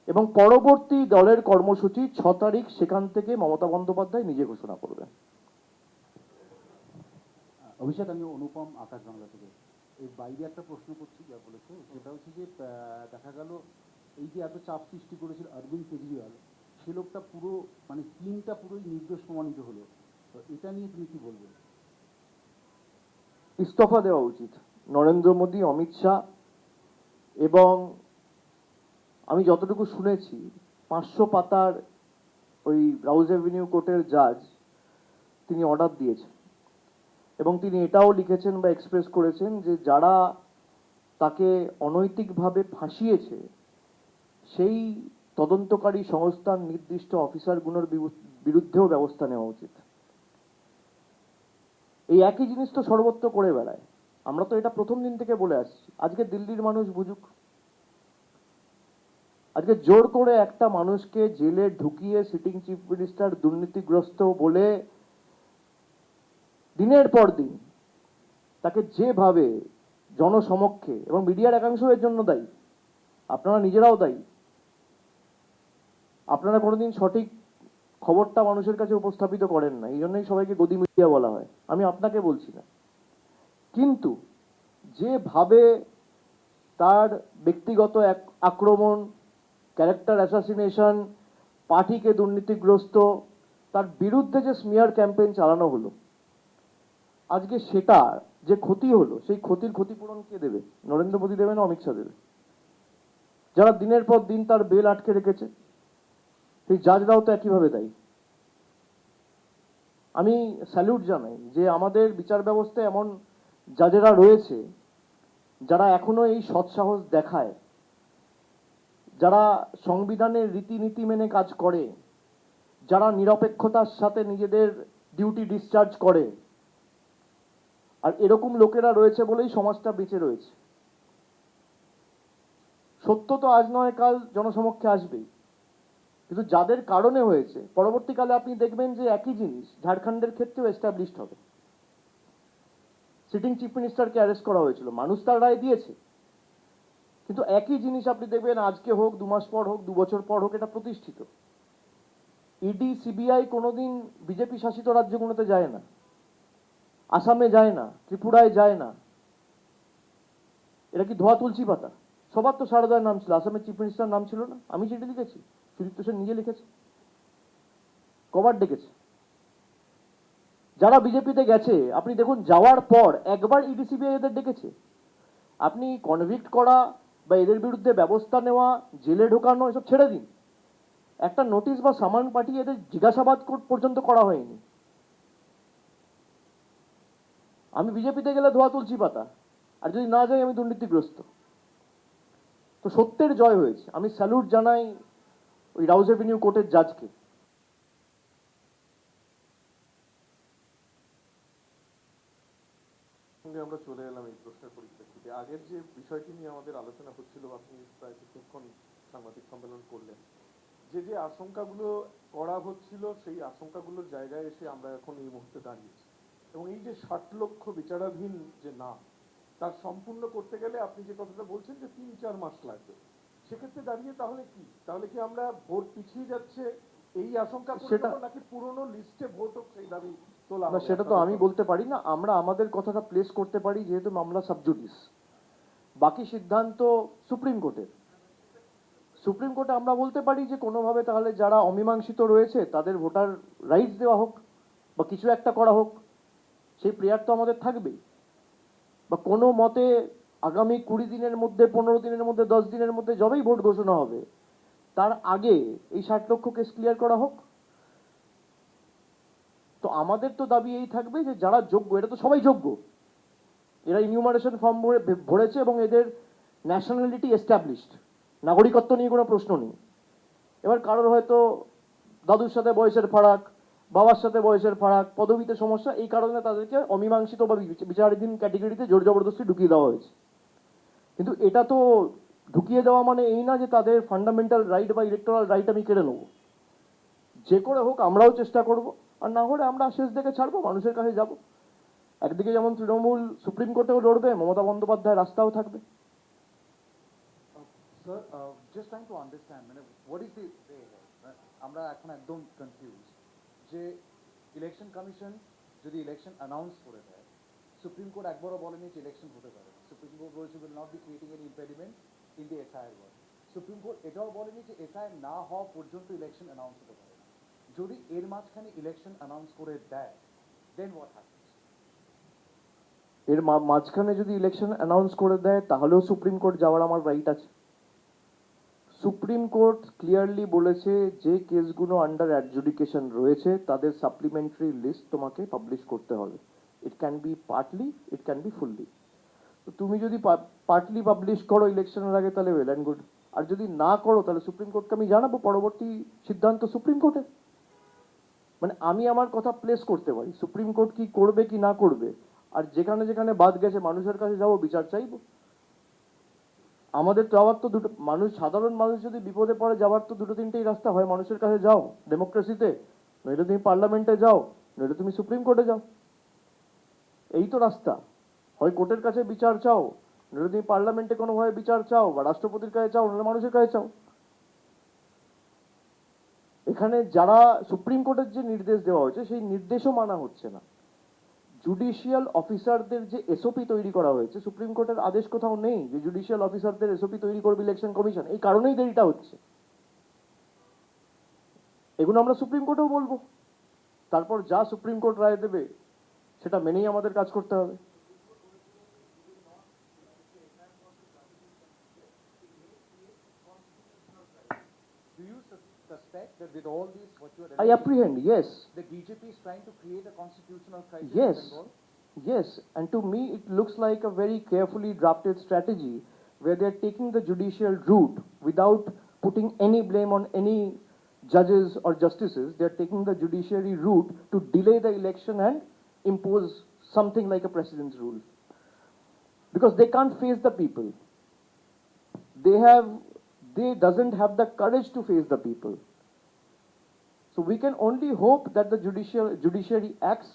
এবং পরবর্তী দলের কর্মসূচি 6 তারিখ সেখান থেকে মমতা বন্দ্যোপাধ্যায় নিজে ঘোষণা করবেন। অভিষেক, আমি অনুপম, আকাশ বাংলা থেকে। এর বাইরে একটা প্রশ্ন করছি, যা বলেছে সেটা হচ্ছে যে দেখা গেল এই যে এত চাপ সৃষ্টি করেছিল অরবিন্দ কেজরিওয়াল, সে লোকটা পুরো মানে টিমটা পুরোই নির্দোষ প্রমাণিত হলো। তো এটা নিয়ে তুমি কি বলবে? ইস্তফা দেওয়া উচিত নরেন্দ্র মোদী, অমিত শাহ, এবং আমি যতটুকু শুনেছি 500 পাতার ওই রাউজ এভিনিউ কোর্টের জাজ তিনি অর্ডার দিয়েছেন, এবং তিনি এটাও লিখেছেন বা এক্সপ্রেস করেছেন যে যারা তাকে অনৈতিকভাবে ফাঁসিয়েছে সেই তদন্তকারী সংস্থার নির্দিষ্ট অফিসারগুলোর বিরুদ্ধেও ব্যবস্থা নেওয়া উচিত। এই একই জিনিস তো সর্বত্র করে বেড়ায়, আমরা তো এটা প্রথম দিন থেকে বলে আসছি। আজকে দিল্লির মানুষ বুঝুক, আজকে জোর করে একটা মানুষকে জেলে ঢুকিয়ে সিটিং চিফ মিনিস্টার দুর্নীতিগ্রস্ত বলে দিনের পর দিন তাকে যেভাবে জনসমক্ষে, এবং মিডিয়ার একাংশ এর জন্য দায়ী, আপনারা নিজেরাও দায়ী, আপনারা কোনোদিন সঠিক খবরটা মানুষের কাছে উপস্থাপিত করেন না, এই জন্যই সবাইকে গদি মিডিয়া বলা হয়। আমি আপনাকে বলছি না, কিন্তু যেভাবে তার ব্যক্তিগত আক্রমণ, ক্যারেক্টার অ্যাসাসিনেশন, পার্টিকে দুর্নীতিগ্রস্ত, তার বিরুদ্ধে যে স্মিয়ার ক্যাম্পেইন চালানো হলো, আজকে সেটা যে ক্ষতি হলো সেই ক্ষতির ক্ষতিপূরণ কে দেবে? নরেন্দ্র মোদী দেবে না অমিত শাহ দেবে? যারা দিনের পর দিন তার বেল আটকে রেখেছে সেই জাজরাও তো একইভাবে দায়ী। আমি স্যালুট জানাই যে আমাদের বিচার ব্যবস্থায় এমন জাজেরা রয়েছে যারা এখনো এই সৎসাহস দেখায়, যারা সংবিধানের রীতিনীতি মেনে কাজ করে, যারা নিরপেক্ষতার সাথে নিজেদের ডিউটি ডিসচার্জ করে। আর এরকম লোকেরা রয়েছে বলেই সমাজটা বেঁচে রয়েছে। সত্য তো আজ নয় কাল জনসমক্ষে আসবেই, কিন্তু যাদের কারণে হয়েছে পরবর্তীকালে আপনি দেখবেন যে একই জিনিস ঝাড়খণ্ডের ক্ষেত্রেও এস্টাবলিশড হবে। সিটিং চিফ মিনিস্টারকে অ্যারেস্ট করা হয়েছিল, মানুষ তার রায় দিয়েছে, কিন্তু একই জিনিস আপনি দেখবেন আজকে হোক, 2 মাস পর হোক, 2 বছর পর হোক, এটা প্রতিষ্ঠিত। ইডি সিবিআই কোনোদিন বিজেপি শাসিত রাজ্যগুলোতে যায় না, আসামে যায় না, ত্রিপুরায় যায় না। এটা কি ধোয়া তুলসী পাতা? সবার তো সারদার নাম ছিল, আসামের চিফ মিনিস্টার নাম ছিল না? আমি চিঠি লিখেছি, সুদীপ্ত সেন নিজে লিখেছে, কবার ডেকেছে। যারা বিজেপিতে গেছে আপনি দেখুন, যাওয়ার পর একবার ইডি সিবিআই এদের ডেকেছে? আপনি কনভিক্ট করা বা এদের বিরুদ্ধে ব্যবস্থা নেওয়া, জেলে ঢোকানো এসব ছেড়ে দিন, একটা নোটিশ বা সামান পাঠিয়ে এদের জিজ্ঞাসাবাদ পর্যন্ত করা হয়নি। আমি বিজেপিতে গেলে ধোয়া তুলসী পাতা, আর যদি না যাই আমি দুর্নীতিগ্রস্ত। তো সত্যের জয় হয়েছে। আমি স্যালুট জানাই ওই রাউজ এভিনিউ কোর্টের জাজকে। আমরা চলে এলাম এই প্রশ্নের পরিপ্রেক্ষিতে। আগের যে বিষয়টি নিয়ে আমাদের আলোচনা হচ্ছিল, আপনি প্রায় কিছুক্ষণ সাংবাদিক সম্মেলন করলেন, যে যে আশঙ্কাগুলো করা হচ্ছিল সেই আশঙ্কাগুলোর জায়গায় এসে আমরা এখন এই মুহূর্তে দাঁড়িয়েছি, এবং এই যে 60 লক্ষ বিচারাধীন যে নাম, তার সম্পূর্ণ করতে গেলে আপনি যে কথাটা বলছেন যে 3-4 মাস লাগবে, সেক্ষেত্রে দাঁড়িয়ে তাহলে কি আমরা ভোট পিছিয়ে যাচ্ছে এই আশঙ্কা সেটা নাকি পুরনো লিস্টে ভোট হোক সেই দাবি তোলা না, সেটা তো আমি বলতে পারি না। আমরা আমাদের কথাটা প্লেস করতে পারি, যেহেতু মামলা সাবজুডিস, বাকি সিদ্ধান্ত সুপ্রিম কোর্টের। সুপ্রিম কোর্টে আমরা বলতে পারি যে কোনোভাবে তাহলে যারা অমীমাংসিত রয়েছে তাদের ভোটার রাইটস দেওয়া হোক বা কিছু একটা করা হোক, সেই প্রেয়ার তো আমাদের থাকবেই। বা কোনো মতে আগামী 20 দিনের মধ্যে, 15 দিনের মধ্যে, 10 দিনের মধ্যে যবেই ভোট ঘোষণা হবে তার আগে এই 60 লক্ষ কেস ক্লিয়ার করা হোক। তো আমাদের তো দাবি এই থাকবে যে যারা যোগ্য, এটা তো সবাই যোগ্য, এরা ইনিউমারেশন ফর্ম ভরেছে এবং এদের ন্যাশনালিটি এস্টাবলিশড, নাগরিকত্ব নিয়ে কোনো প্রশ্ন নেই। এবার কারোর হয়তো দাদুর সাথে বয়সের ফারাক, বাবার সাথে বয়সের ফারাক, পদবিতে সমস্যা, এই কারণে তাদেরকে অমীমাংসিত বা বিচারাধীন ক্যাটেগরিতে জোর জবরদস্তি ঢুকিয়ে দেওয়া হয়েছে। কিন্তু এটা তো ঢুকিয়ে দেওয়া মানে এই না যে তাদের ফান্ডামেন্টাল রাইট বা ইলেকটোরাল রাইট আমি কেড়ে নেবো। যে করে হোক আমরাও চেষ্টা করব, আর না হলে আমরা শেষ দেখে ছাড়বো, মানুষের কাছে যাব। একদিকে যেমন তৃণমূল সুপ্রিম কোর্টেও লড়বে, মমতা বন্দ্যোপাধ্যায় রাস্তাও থাকবে। Sir just trying to understand মানে হোয়াট ইজ দি আমরা এখন একদম কনফিউজ যে ইলেকশন কমিশন যদি ইলেকশন অ্যানাউন্স করে দেয়, সুপ্রিম কোর্ট একবারও বলেনি যে ইলেকশন হতে পারে, সুপ্রিম কোর্ট বলেছে will not be creating any impediment in the SIR work. Supreme court এটাও বলেনি যে এসআইআর না হওয়া পর্যন্ত ইলেকশন অ্যানাউন্স হতে পারে না। যদি এর মাঝখানে ইলেকশন অ্যানাউন্স করে দেয়, দেন হোয়াট হ্যাপেন্স? এর মাঝখানে যদি ইলেকশন অ্যানাউন্স করে দেয় তাহলেও সুপ্রিম কোর্ট যাওয়ার আমার রাইট আছে। সুপ্রিম কোর্ট ক্লিয়ারলি বলেছে যে কেসগুলো আন্ডার অ্যাডজুডিকেশন রয়েছে তাদের সাপ্লিমেন্টারি লিস্ট তোমাকে পাবলিশ করতে হবে। It can be partly, it can be fully. তো তুমি যদি পার্টলি পাবলিশ করো ইলেকশনের আগে তাহলে ওয়েল অ্যান্ড গুড, আর যদি না করো তাহলে সুপ্রিম কোর্টকে আমি জানাবো, পরবর্তী সিদ্ধান্ত সুপ্রিম কোর্টের। মানে আমি আমার কথা প্লেস করতে পারি, সুপ্রিম কোর্ট কি করবে কি না করবে, আর যেখানে যেখানে বাদ গেছে মানুষের কাছে যাবো, বিচার চাইবো। আমাদের যাওয়ার তো দুটো, মানুষ সাধারণ মানুষ যদি বিপদে পড়ে যাওয়ার তো দুটো তিনটেই রাস্তা, হয় মানুষের কাছে যাও ডেমোক্রেসিতে, নইলে তুমি পার্লামেন্টে যাও, নইলে তুমি সুপ্রিম কোর্টে যাও। এই তো রাস্তা, হয় কোর্টের কাছে বিচার চাও, নইলে তুমি পার্লামেন্টে কোনোভাবে বিচার চাও, বা রাষ্ট্রপতির কাছে চাও, নইলে মানুষের কাছে চাও। এখানে যারা সুপ্রিম কোর্টের যে নির্দেশ দেওয়া হয়েছে সেই নির্দেশও মানা হচ্ছে না। জুডিশিয়াল অফিসারদের যে এসওপি তৈরি করা হয়েছে, সুপ্রিম কোর্টের আদেশ কোথাও নেই যে জুডিশিয়াল অফিসারদের এসওপি তৈরি করবে ইলেকশন কমিশন। এই কারণেই দেরিটা হচ্ছে। এগুলো আমরা সুপ্রিম কোর্টেও বলবো, তারপর যা সুপ্রিম কোর্ট রায় দেবে সেটা মেনেই আমাদের কাজ করতে হবে। Do you suspect that with all these what you are I apprehend, yes. the DJP is trying to create a constitutional crisis Yes, in Bengal? yes, and to me it looks like a very carefully drafted strategy where they're taking the judicial route without putting any blame on any judges or justices. They're taking the judiciary route to delay the election and impose something like a precedence rule. Because they can't face the people. They doesn't have the courage to face the people. So we can only hope that the judiciary acts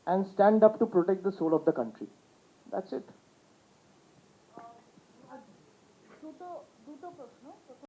and stand up to protect the soul of the country. That's it. দুটো প্রশ্ন